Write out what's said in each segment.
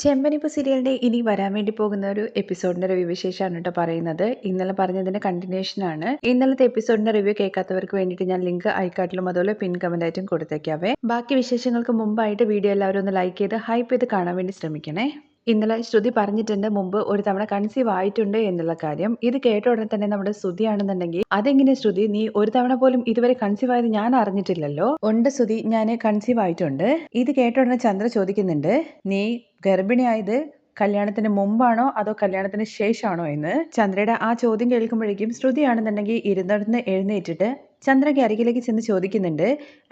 ചെമ്പനിപ്പ് സീരിയലിന്റെ ഇനി വരാൻ വേണ്ടി പോകുന്ന ഒരു എപ്പിസോഡിന്റെ റിവ്യൂ വിശേഷമാണ് കേട്ടോ പറയുന്നത്. ഇന്നലെ പറഞ്ഞതിന്റെ കണ്ടിന്യൂഷൻ ആണ്. ഇന്നലത്തെ എപ്പിസോഡിന്റെ റിവ്യൂ കേൾക്കാത്തവർക്ക് വേണ്ടിയിട്ട് ഞാൻ ലിങ്ക് ഐക്കാട്ടിലും അതുപോലെ പിൻ കമന്റ് ആയിട്ടും കൊടുത്തേക്കാവേ. ബാക്കി വിശേഷങ്ങൾക്ക് മുമ്പായിട്ട് വീഡിയോ എല്ലാവരും ഒന്ന് ലൈക്ക് ചെയ്ത് ഹൈപ്പ് ചെയ്ത് കാണാൻ വേണ്ടി ശ്രമിക്കണേ. ഇന്നലെ ശ്രുതി പറഞ്ഞിട്ടുണ്ട് മുമ്പ് ഒരു തവണ കൺസീവ് ആയിട്ടുണ്ട് എന്നുള്ള കാര്യം. ഇത് കേട്ട ഉടനെ തന്നെ നമ്മുടെ ശ്രുതിയാണെന്നുണ്ടെങ്കിൽ അതെങ്ങനെ ശ്രുതി, നീ ഒരു തവണ പോലും ഇതുവരെ കൺസീവ് ആയത് ഞാൻ അറിഞ്ഞിട്ടില്ലല്ലോ. ഉണ്ട് ശ്രുതി, ഞാൻ കൺസീവ് ആയിട്ടുണ്ട്. ഇത് കേട്ട ഉടനെ ചന്ദ്ര ചോദിക്കുന്നുണ്ട്, നീ ഗർഭിണിയായത് കല്യാണത്തിന് മുമ്പാണോ അതോ കല്യാണത്തിന് ശേഷമാണോ എന്ന്. ചന്ദ്രയുടെ ആ ചോദ്യം കേൾക്കുമ്പോഴേക്കും ശ്രുതിയാണെന്നുണ്ടെങ്കിൽ ഇരുന്നിടത്ത് എഴുന്നേറ്റിട്ട് ചന്ദ്രയ്ക്ക് അരികിലേക്ക് ചെന്ന് ചോദിക്കുന്നുണ്ട്,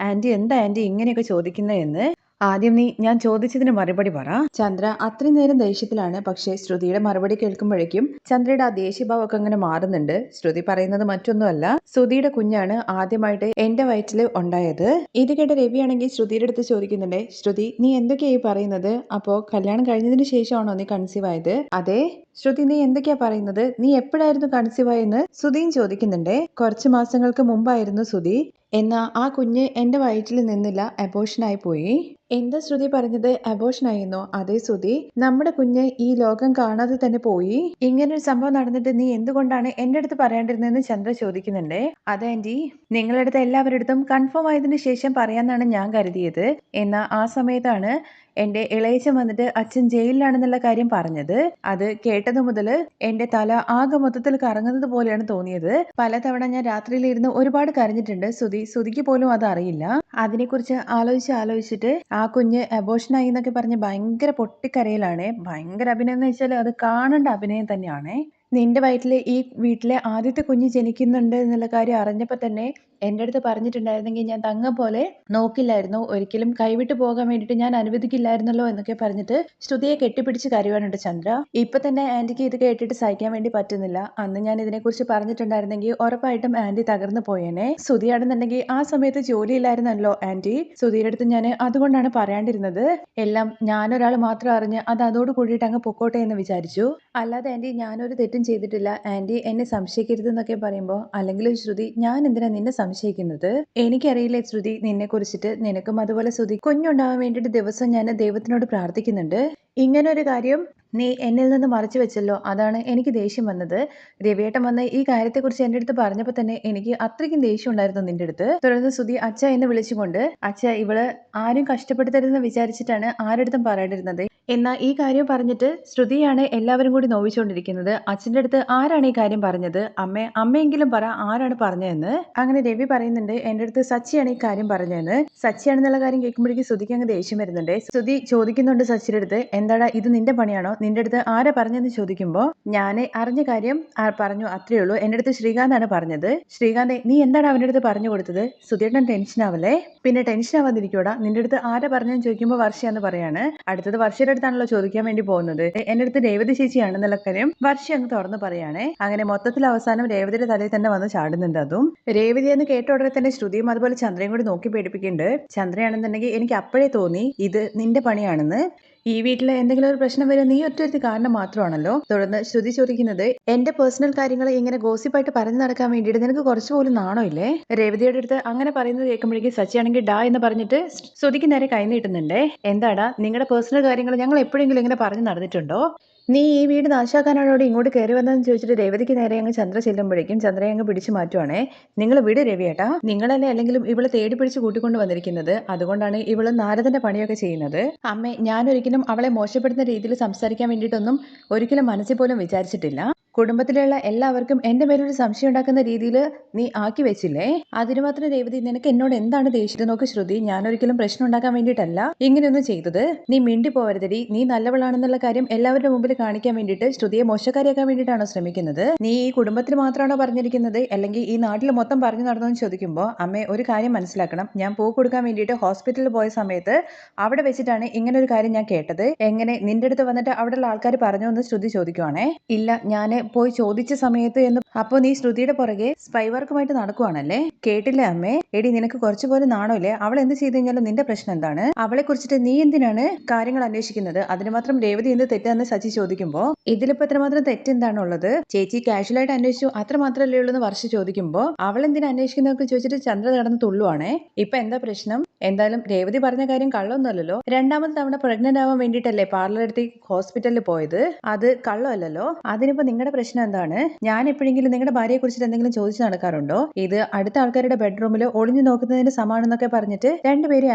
ആന്റി എന്താ ആന്റി ഇങ്ങനെയൊക്കെ ചോദിക്കുന്നത് എന്ന്. ആദ്യം നീ ഞാൻ ചോദിച്ചതിന് മറുപടി പറ. ചന്ദ്ര അത്രയും നേരം ദേഷ്യത്തിലാണ്. പക്ഷേ ശ്രുതിയുടെ മറുപടി കേൾക്കുമ്പോഴേക്കും ചന്ദ്രയുടെ ആ ദേഷ്യഭാവമൊക്കെ അങ്ങനെ മാറുന്നുണ്ട്. ശ്രുതി പറയുന്നത് മറ്റൊന്നുമല്ല, ശ്രുതിയുടെ കുഞ്ഞാണ് ആദ്യമായിട്ട് എന്റെ വയറ്റിൽ ഉണ്ടായത്. ഇത് കേട്ട രവിയാണെങ്കിൽ ശ്രുതിയുടെ അടുത്ത് ചോദിക്കുന്നുണ്ട്, ശ്രുതി നീ എന്തൊക്കെയായി പറയുന്നത്? അപ്പോ കല്യാണം കഴിഞ്ഞതിന് ശേഷമാണോ നീ കൺസീവ് ആയത്? അതെ ശ്രുതി, നീ എന്തൊക്കെയാ പറയുന്നത്? നീ എപ്പോഴായിരുന്നു കൺസീവ് ആയെന്ന് ശ്രുതിയും ചോദിക്കുന്നുണ്ട്. കുറച്ച് മാസങ്ങൾക്ക് മുമ്പായിരുന്നു ശ്രുതി. എന്നാ ആ കുഞ്ഞ് എന്റെ വയറ്റിൽ നിന്നില്ല, അബോർഷനായി പോയി. എന്താ ശ്രുതി പറഞ്ഞത്? അബോർഷനായിരുന്നോ? അതേ ശ്രുതി, നമ്മുടെ കുഞ്ഞ് ഈ ലോകം കാണാതെ തന്നെ പോയി. ഇങ്ങനൊരു സംഭവം നടന്നിട്ട് നീ എന്തുകൊണ്ടാണ് എന്റെ അടുത്ത് പറയാണ്ടിരുന്നതെന്ന് ചന്ദ്ര ചോദിക്കുന്നുണ്ട്. അതെ ആന്റി, നിങ്ങളുടെ അടുത്ത് എല്ലാവരുടെ അടുത്തും കൺഫേം ആയതിനു ശേഷം പറയാന്നാണ് ഞാൻ കരുതിയത്. എന്നാൽ ആ സമയത്താണ് എന്റെ ഇളയച്ചൻ വന്നിട്ട് അച്ഛൻ ജയിലിലാണെന്നുള്ള കാര്യം പറഞ്ഞത്. അത് കേട്ടത് മുതൽ എന്റെ തല ആകെ മൊത്തത്തിൽ കറങ്ങുന്നത് പോലെയാണ് തോന്നിയത്. പലതവണ ഞാൻ രാത്രിയിലിരുന്ന് ഒരുപാട് കരഞ്ഞിട്ടുണ്ട്. ശ്രുതിക്ക് പോലും അത് അറിയില്ല. അതിനെക്കുറിച്ച് ആലോചിച്ചിട്ട് ആ കുഞ്ഞ് അബോർഷനായി എന്നൊക്കെ പറഞ്ഞ് ഭയങ്കര പൊട്ടിക്കരയിലാണ്. ഭയങ്കര അഭിനയം എന്ന് വെച്ചാൽ അത് കാണേണ്ട അഭിനയം തന്നെയാണ്. നിന്റെ വയറ്റില് ഈ വീട്ടിലെ ആദ്യത്തെ കുഞ്ഞ് ജനിക്കുന്നുണ്ട് എന്നുള്ള കാര്യം അറിഞ്ഞപ്പോൾ തന്നെ എൻ്റെ അടുത്ത് പറഞ്ഞിട്ടുണ്ടായിരുന്നെങ്കിൽ ഞാൻ തങ്കം പോലെ നോക്കില്ലായിരുന്നു, ഒരിക്കലും കൈവിട്ട് പോകാൻ വേണ്ടിയിട്ട് ഞാൻ അനുവദിക്കില്ലായിരുന്നല്ലോ എന്നൊക്കെ പറഞ്ഞിട്ട് ശ്രുതിയെ കെട്ടിപ്പിടിച്ച് കരയുവാനുണ്ട് ചന്ദ്ര. ഇപ്പൊ തന്നെ ആന്റിക്ക് ഇത് കേട്ടിട്ട് സഹിക്കാൻ വേണ്ടി പറ്റുന്നില്ല. അന്ന് ഞാൻ ഇതിനെക്കുറിച്ച് പറഞ്ഞിട്ടുണ്ടായിരുന്നെങ്കിൽ ഉറപ്പായിട്ടും ആന്റി തകർന്നു പോയേനെ. ശ്രുതിയാണെന്നുണ്ടെങ്കിൽ ആ സമയത്ത് ജോലിയില്ലായിരുന്നല്ലോ ആന്റി. ശ്രുതിയുടെ അടുത്ത് ഞാൻ അതുകൊണ്ടാണ് പറയാണ്ടിരുന്നത്. എല്ലാം ഞാനൊരാൾ മാത്രം അറിഞ്ഞ് അത് അതോട് കൂടിയിട്ട് അങ്ങ് പൊക്കോട്ടെ എന്ന് വിചാരിച്ചു. അല്ലാതെ ആന്റി ഞാനൊരു തെറ്റും ചെയ്തിട്ടില്ല, ആന്റി എന്നെ സംശയിക്കരുത് എന്നൊക്കെ പറയുമ്പോൾ, അല്ലെങ്കിൽ ശ്രുതി ഞാൻ എന്തിനാ നിന്നെ സംശയിക്കുന്നത്? എനിക്കറിയില്ലേ ശ്രുതി നിന്നെ കുറിച്ചിട്ട്. നിനക്കും അതുപോലെ ശ്രുതി കുഞ്ഞുണ്ടാവാൻ വേണ്ടിയിട്ട് ദിവസം ഞാൻ ദൈവത്തിനോട് പ്രാർത്ഥിക്കുന്നുണ്ട്. ഇങ്ങനെ ഒരു കാര്യം നീ എന്നിൽ നിന്ന് മറച്ചു വെച്ചല്ലോ, അതാണ് എനിക്ക് ദേഷ്യം വന്നത്. രവിയേട്ടൻ വന്ന് ഈ കാര്യത്തെക്കുറിച്ച് എൻ്റെ അടുത്ത് പറഞ്ഞപ്പോൾ തന്നെ എനിക്ക് അത്രയ്ക്കും ദേഷ്യം ഉണ്ടായിരുന്നു നിന്റെ അടുത്ത്. തുടർന്ന് ശ്രുതി അച്ഛ എന്ന് വിളിച്ചുകൊണ്ട്, അച്ഛ ഇവള് ആരും കഷ്ടപ്പെടുത്തരുതെന്ന് വിചാരിച്ചിട്ടാണ് ആരടുത്തും പറയാണ്ടിരുന്നത്. എന്നാൽ ഈ കാര്യം പറഞ്ഞിട്ട് ശ്രുതിയാണ് എല്ലാവരും കൂടി നോവിച്ചുകൊണ്ടിരിക്കുന്നത്. അച്ഛൻ്റെ അടുത്ത് ആരാണ് ഈ കാര്യം പറഞ്ഞത്? അമ്മയെങ്കിലും പറ, ആരാണ് പറഞ്ഞതെന്ന്. അങ്ങനെ രവി പറയുന്നുണ്ട്, എൻ്റെ അടുത്ത് സച്ചിയാണ് ഈ കാര്യം പറഞ്ഞതെന്ന്. സച്ചിയാണെന്നുള്ള കാര്യം കേൾക്കുമ്പോഴേക്കും ശ്രുതിക്ക് അങ്ങ് ദേഷ്യം വരുന്നുണ്ട്. ശ്രുതി ചോദിക്കുന്നുണ്ട് സച്ചിയുടെ അടുത്ത്, എന്താടാ ഇത് നിന്റെ പണിയാണോ? നിന്റെ അടുത്ത് ആരാ പറഞ്ഞതെന്ന് ചോദിക്കുമ്പോൾ, ഞാൻ അറിഞ്ഞ കാര്യം പറഞ്ഞു, അത്രേ ഉള്ളൂ. എൻ്റെ അടുത്ത് ശ്രീകാന്താണ് പറഞ്ഞത്. ശ്രീകാന്തെ നീ എന്താണ് അവൻ്റെ അടുത്ത് പറഞ്ഞു കൊടുത്തത്? ശ്രുതിയേട്ടൻ ടെൻഷൻ ആവല്ലേ? പിന്നെ ടെൻഷൻ ആവാതിരിക്കൂടാ. നിന്റെ അടുത്ത് ആരാ പറഞ്ഞതെന്ന് ചോദിക്കുമ്പോൾ വർഷയാന്ന് പറയാണ്. അടുത്തത് വർഷയുടെ അടുത്താണല്ലോ ചോദിക്കാൻ വേണ്ടി പോകുന്നത്. എൻ്റെ അടുത്ത് രേവതി ചേച്ചിയാണെന്നുള്ള കാര്യം വർഷ അങ്ങ് തുറന്ന് പറയാണ്. അങ്ങനെ മൊത്തത്തിൽ അവസാനം രേവതിയുടെ തലയിൽ തന്നെ വന്ന് ചാടുന്നുണ്ട്. അതും രേവതി എന്ന് കേട്ട ഉടനെ തന്നെ ശ്രുതിയും അതുപോലെ ചന്ദ്രയും കൂടി നോക്കി പേടിപ്പിക്കുന്നുണ്ട്. ചന്ദ്രയാണെന്നുണ്ടെങ്കിൽ എനിക്ക് അപ്പോഴേ തോന്നി ഇത് നിന്റെ പണിയാണെന്ന്. ഈ വീട്ടിൽ എന്തെങ്കിലും ഒരു പ്രശ്നം വരെ നീ ഒറ്റൊരു കാരണം മാത്രമാണല്ലോ. തുടർന്ന് ശ്രുതി ചോദിക്കുന്നത്, എന്റെ പേഴ്സണൽ കാര്യങ്ങൾ ഇങ്ങനെ ഗോസിപ്പായിട്ട് പറഞ്ഞു നടക്കാൻ വേണ്ടിയിട്ട് നിനക്ക് കുറച്ചു പോലും നാണോ ഇല്ലേ? രേവതിയുടെ അടുത്ത് അങ്ങനെ പറയുന്നത് കേൾക്കുമ്പോഴേക്കും സച്ചിയാണെങ്കിൽ ഡാ എന്ന് പറഞ്ഞിട്ട് ശ്രുതിക്ക് നേരെ കൈ നീട്ടുന്നുണ്ടേ. എന്താടാ നിങ്ങളുടെ പേഴ്സണൽ കാര്യങ്ങൾ ഞങ്ങൾ എപ്പോഴെങ്കിലും ഇങ്ങനെ പറഞ്ഞു നടന്നിട്ടുണ്ടോ? നീ ഈ വീട് നാശാക്കാനാണോടെ ഇങ്ങോട്ട് കയറി വന്നതെന്ന് ചോദിച്ചിട്ട് രേവതിക്ക് നേരെ അങ്ങ് ചന്ദ്ര ചെല്ലുമ്പോഴേക്കും ചന്ദ്രയെ അങ്ങ് പിടിച്ചു മാറ്റുവാണേ. നിങ്ങൾ വീട് രവിയേട്ടാ, നിങ്ങളല്ലേ അല്ലെങ്കിലും ഇവള് തേടി പിടിച്ച് കൂട്ടിക്കൊണ്ട് വന്നിരിക്കുന്നത്. അതുകൊണ്ടാണ് ഇവള് നാരദന്റെ പണിയൊക്കെ ചെയ്യുന്നത്. അമ്മേ ഞാനൊരിക്കലും അവളെ മോശപ്പെടുന്ന രീതിയിൽ സംസാരിക്കാൻ വേണ്ടിയിട്ടൊന്നും ഒരിക്കലും മനസ്സിൽ പോലും വിചാരിച്ചിട്ടില്ല. കുടുംബത്തിലുള്ള എല്ലാവർക്കും എന്റെ മേലൊരു സംശയം ഉണ്ടാക്കുന്ന രീതിയിൽ നീ ആക്കി വെച്ചില്ലേ? അതിന് മാത്രം രേവതി നിനക്ക് എന്നോട് എന്താണ് ദേഷ്യം? നോക്ക് ശ്രുതി, ഞാനൊരിക്കലും പ്രശ്നം ഉണ്ടാക്കാൻ വേണ്ടിയിട്ടല്ല ഇങ്ങനെയൊന്നും ചെയ്തത്. നീ മിണ്ടി പോവരുതടി. നീ നല്ലവളാണെന്നുള്ള കാര്യം എല്ലാവരുടെ മുമ്പിൽ കാണിക്കാൻ വേണ്ടിയിട്ട് ശ്രുതിയെ മോശക്കാരിയാക്കാൻ വേണ്ടിയിട്ടാണോ ശ്രമിക്കുന്നത്? നീ ഈ കുടുംബത്തിന് മാത്രമാണോ പറഞ്ഞിരിക്കുന്നത്, അല്ലെങ്കിൽ ഈ നാട്ടിൽ മൊത്തം പറഞ്ഞു നടന്നെന്ന് ചോദിക്കുമ്പോൾ, അമ്മേ ഒരു കാര്യം മനസ്സിലാക്കണം. ഞാൻ പൂ കൊടുക്കാൻ വേണ്ടിയിട്ട് ഹോസ്പിറ്റലിൽ പോയ സമയത്ത് അവിടെ വെച്ചിട്ടാണ് ഇങ്ങനെ ഒരു കാര്യം ഞാൻ കേട്ടത്. എങ്ങനെ നിന്റെ അടുത്ത് വന്നിട്ട് അവിടെയുള്ള ആൾക്കാർ പറഞ്ഞു എന്ന് ശ്രുതി ചോദിക്കുവാണേ. ഇല്ല, ഞാൻ പോയി ചോദിച്ച സമയത്ത് എന്ന് അപ്പൊ നീ ശ്രുതിയുടെ പുറകെ സ്പൈ വർക്കുമായിട്ട് നടക്കുവാണല്ലേ? കേട്ടില്ലേ അമ്മേ? എടി നിനക്ക് കുറച്ചുപോലെ നാണമില്ലേ? അവൾ എന്ത് ചെയ്ത് കഴിഞ്ഞാലും നിന്റെ പ്രശ്നം എന്താണ്? അവളെ കുറിച്ചിട്ട് നീ എന്തിനാണ് കാര്യങ്ങൾ അന്വേഷിക്കുന്നത്? അതിന് മാത്രം രേവതി എന്ത് തെറ്റാന്ന് സച്ചി ചോദിക്കുമ്പോ ഇതിലിപ്പോ എത്രമാത്രം തെറ്റെന്താണുള്ളത്? ചേച്ചി കാഷ്വലായിട്ട് അന്വേഷിച്ചു അത്ര മാത്രമല്ലേ ഉള്ളൂ എന്ന് വർഷ ചോദിക്കുമ്പോ അവൾ എന്തിനാ അന്വേഷിക്കുന്നതൊക്കെ ചോദിച്ചിട്ട് ചന്ദ്ര കടന്ന് തുള്ളുവാണേ. ഇപ്പൊ എന്താ പ്രശ്നം? എന്തായാലും രേവതി പറഞ്ഞ കാര്യം കള്ളൊന്നുമല്ലല്ലോ. രണ്ടാമത്തെ തവണ പ്രഗ്നന്റ് ആവാൻ വേണ്ടിയിട്ടല്ലേ പാർലർ എടുത്ത് ഹോസ്പിറ്റലിൽ പോയത്? അത് കള്ളമല്ലല്ലോ. അതിനിപ്പോ നിങ്ങളുടെ പ്രശ്നം എന്താണ്? ഞാൻ എപ്പോഴെങ്കിലും നിങ്ങളുടെ ഭാര്യയെ കുറിച്ചിട്ട് എന്തെങ്കിലും ചോദിച്ചു നടക്കാറുണ്ടോ? ഇത് അടുത്ത ആൾക്കാരുടെ ബെഡ്റൂമിൽ ഒളിഞ്ഞു നോക്കുന്നതിന് സമാണെന്നൊക്കെ പറഞ്ഞിട്ട് രണ്ടുപേരെ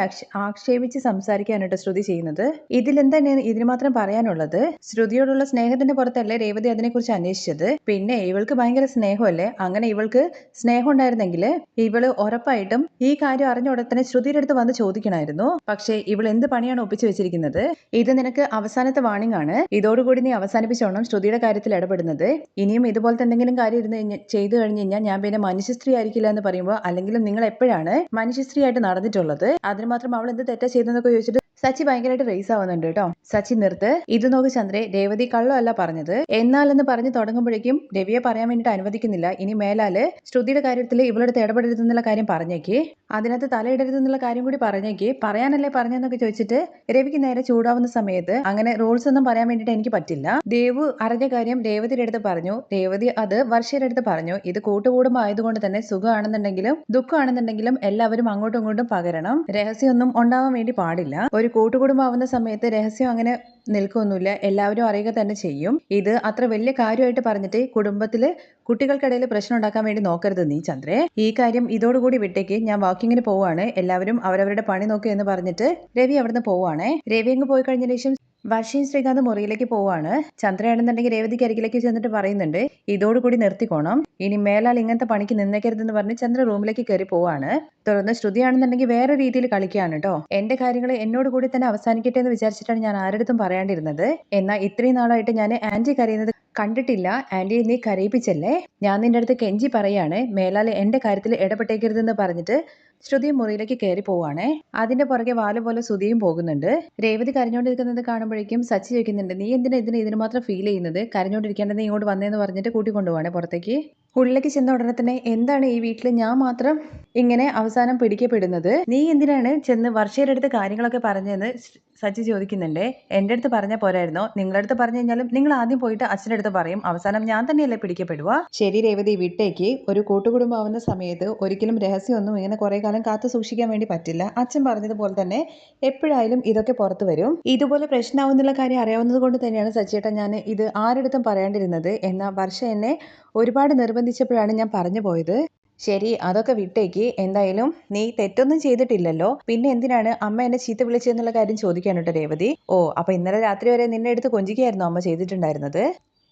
ആക്ഷേപിച്ച് സംസാരിക്കാനായിട്ട് ശ്രുതി ചെയ്യുന്നത്. ഇതിലെന്താണ് ഇതിന് മാത്രം പറയാനുള്ളത്? ശ്രുതിയോടുള്ള സ്നേഹത്തിന്റെ പുറത്തല്ലേ രേവതി അതിനെക്കുറിച്ച് അന്വേഷിച്ചത്? പിന്നെ ഇവൾക്ക് ഭയങ്കര സ്നേഹമല്ലേ? അങ്ങനെ ഇവൾക്ക് സ്നേഹം ഉണ്ടായിരുന്നെങ്കിൽ ഇവള് ഉറപ്പായിട്ടും ഈ കാര്യം അറിഞ്ഞ ഉടനെ തന്നെ ശ്രുതിയുടെ അടുത്ത് വന്ന് ചോദിക്കണമായിരുന്നു. പക്ഷേ ഇവൾ എന്ത് പണിയാണ് ഒപ്പിച്ചു വെച്ചിരിക്കുന്നത്? ഇത് നിനക്ക് അവസാനത്തെ വാണിംഗ് ആണ്. ഇതോടുകൂടി നീ അവസാനിപ്പിച്ചോണം ശ്രുതിയുടെ കാര്യത്തിൽ ഇടപെടുന്നത്. ഇനിയും ഇതുപോലത്തെ എന്തെങ്കിലും കാര്യം ചെയ്തു കഴിഞ്ഞു കഴിഞ്ഞാൽ ഞാൻ പിന്നെ മനുഷ്യസ്ത്രീ ആയിരിക്കില്ല എന്ന് പറയുമ്പോൾ അല്ലെങ്കിലും നിങ്ങൾ എപ്പോഴാണ് മനുഷ്യസ്ത്രീ ആയിട്ട് നടന്നിട്ടുള്ളത്? അതിന് മാത്രം അവൾ എന്ത് തെറ്റാ ചെയ്തെന്നൊക്കെ ചോദിച്ചിട്ട് സച്ചി ഭയങ്കരമായിട്ട് റേസ് ആവുന്നുണ്ട് കേട്ടോ. സച്ചി നിർത്ത്. ഇത് നോക്ക് ചന്ദ്രേ, രേവതി കള്ളമല്ല പറഞ്ഞത്. എന്നാലെന്ന് പറഞ്ഞു തുടങ്ങുമ്പോഴേക്കും രവിയെ പറയാൻ വേണ്ടിയിട്ട് അനുവദിക്കുന്നില്ല. ഇനി മേലാല് ശ്രുതിയുടെ കാര്യത്തിൽ ഇവളടുത്ത് ഇടപെടരുതെന്നുള്ള കാര്യം പറഞ്ഞേക്ക്. അതിനകത്ത് തലയിടരുതെന്നുള്ള കാര്യം കൂടി പറഞ്ഞേക്ക്. പറയാനല്ലേ പറഞ്ഞെന്നൊക്കെ ചോദിച്ചിട്ട് രവിക്ക് നേരെ ചൂടാവുന്ന സമയത്ത് അങ്ങനെ റൂൾസ് ഒന്നും പറയാൻ വേണ്ടിയിട്ട് എനിക്ക് പറ്റില്ല. ദേവു അറിഞ്ഞ കാര്യം രേവതിയുടെ അടുത്ത് പറഞ്ഞു. രേവതി അത് വർഷയുടെ അടുത്ത് പറഞ്ഞു. ഇത് കൂട്ടുകൂടുമ്പോ ആയതുകൊണ്ട് തന്നെ സുഖമാണെന്നുണ്ടെങ്കിലും ദുഃഖമാണെന്നുണ്ടെങ്കിലും എല്ലാവരും അങ്ങോട്ടും ഇങ്ങോട്ടും പകരണം. രഹസ്യമൊന്നും ഉണ്ടാവാൻ വേണ്ടി പാടില്ല. ഒരു കൂട്ടുകുടുംബാവുന്ന സമയത്ത് രഹസ്യം അങ്ങനെ നിൽക്കൊന്നുമില്ല. എല്ലാവരും അറിയുക തന്നെ ചെയ്യും. ഇത് അത്ര വലിയ കാര്യമായിട്ട് പറഞ്ഞിട്ട് കുടുംബത്തില് കുട്ടികൾക്കിടയിൽ പ്രശ്നം ഉണ്ടാക്കാൻ വേണ്ടി നോക്കരുത് നീ ചന്ദ്രേ. ഈ കാര്യം ഇതോടുകൂടി വിട്ടേക്ക്. ഞാൻ വാക്കിങ്ങിന് പോവാണ്. എല്ലാവരും അവരവരുടെ പണി നോക്കി എന്ന് പറഞ്ഞിട്ട് രവി അവിടുന്ന് പോവാണേ. രവി അങ്ങ് പോയി കഴിഞ്ഞ ശേഷം വർഷയും ശ്രീകാന്ത് മുറിയിലേക്ക് പോവാണ്. ചന്ദ്രയാണെന്നുണ്ടെങ്കിൽ രേവതിക്ക് അരികിലേക്ക് ചെന്നിട്ട് പറയുന്നുണ്ട്, ഇതോടുകൂടി നിർത്തിക്കോണം. ഇനി മേലാൽ ഇങ്ങനത്തെ പണിക്ക് നിന്നേക്കരുതെന്ന് പറഞ്ഞ് ചന്ദ്ര റൂമിലേക്ക് കയറി പോവാണ്. തുടർന്ന് ശ്രുതിയാണെന്നുണ്ടെങ്കിൽ വേറെ രീതിയിൽ കളിക്കുകയാണ് കേട്ടോ. എന്റെ കാര്യങ്ങൾ എന്നോട് കൂടി തന്നെ അവസാനിക്കട്ടെ എന്ന് വിചാരിച്ചിട്ടാണ് ഞാൻ ആരുടെ പറയാണ്ടിരുന്നത്. എന്നാൽ ഇത്രയും നാളായിട്ട് ഞാൻ ആന്റി കരയുന്നത് കണ്ടിട്ടില്ല. ആന്റി നീ കരയിപ്പിച്ചല്ലേ? ഞാൻ നിന്റെ അടുത്ത് കെഞ്ചി പറയാണ്, മേലാൽ എന്റെ കാര്യത്തിൽ ഇടപെട്ടേക്കരുതെന്ന് പറഞ്ഞിട്ട് ശ്രുതി മുറിയിലേക്ക് കയറി പോവാണേ. അതിന്റെ പുറകെ വാല് പോലെ ശ്രുതിയും പോകുന്നുണ്ട്. രേവതി കരഞ്ഞോണ്ടിരിക്കുന്നത് കാണുമ്പോഴേക്കും സച്ചി ചോദിക്കുന്നുണ്ട്, നീ എന്തിനാ ഇതിന് മാത്രം ഫീൽ ചെയ്യുന്നത്? കരഞ്ഞോണ്ടിരിക്കേണ്ടത് നീ ഇങ്ങോട്ട് വന്നേന്ന് പറഞ്ഞിട്ട് കൂട്ടിക്കൊണ്ടുപോവാണേ പുറത്തേക്ക്. ഉള്ളിലേക്ക് ചെന്ന ഉടനെ തന്നെ എന്താണ് ഈ വീട്ടിൽ ഞാൻ മാത്രം ഇങ്ങനെ അവസാനം പിടിക്കപ്പെടുന്നത്? നീ എന്തിനാണ് ചെന്ന് വർഷയുടെ അടുത്ത് കാര്യങ്ങളൊക്കെ പറഞ്ഞതെന്ന് സച്ചി ചോദിക്കുന്നുണ്ട്. എൻ്റെ അടുത്ത് പറഞ്ഞാൽ പോരായിരുന്നോ? നിങ്ങളുടെ അടുത്ത് പറഞ്ഞു കഴിഞ്ഞാലും നിങ്ങൾ ആദ്യം പോയിട്ട് അച്ഛൻ്റെ അടുത്ത് പറയും. അവസാനം ഞാൻ തന്നെയല്ലേ പിടിക്കപ്പെടുക? ശരി രേവതി വിട്ടേക്ക്. ഒരു കൂട്ടുകുടുംബാവുന്ന സമയത്ത് ഒരിക്കലും രഹസ്യമൊന്നും ഇങ്ങനെ കുറെ കാലം കാത്തു സൂക്ഷിക്കാൻ വേണ്ടി പറ്റില്ല. അച്ഛൻ പറഞ്ഞതുപോലെ തന്നെ എപ്പോഴായാലും ഇതൊക്കെ പുറത്തു വരും. ഇതുപോലെ പ്രശ്നമാവുന്നുള്ള കാര്യം അറിയാവുന്നത് കൊണ്ട് തന്നെയാണ് സച്ചിയേട്ടാ ഞാൻ ഇത് ആരെടുത്തും പറയാണ്ടിരുന്നത്. എന്നാൽ വർഷ എന്നെ ഒരുപാട് നിർബന്ധിച്ചപ്പോഴാണ് ഞാൻ പറഞ്ഞു പോയത്. ശരി അതൊക്കെ വിട്ടേക്ക്. എന്തായാലും നീ തെറ്റൊന്നും ചെയ്തിട്ടില്ലല്ലോ. പിന്നെ എന്തിനാണ് അമ്മ എന്നെ ചീത്ത വിളിച്ചതെന്നുള്ള കാര്യം ചോദിക്കാനുട്ടോ രേവതി. ഓ അപ്പൊ ഇന്നലെ രാത്രി വരെ നിന്നെ എടുത്ത് കൊഞ്ചിക്കുകയായിരുന്നു അമ്മ ചെയ്തിട്ടുണ്ടായിരുന്നത്.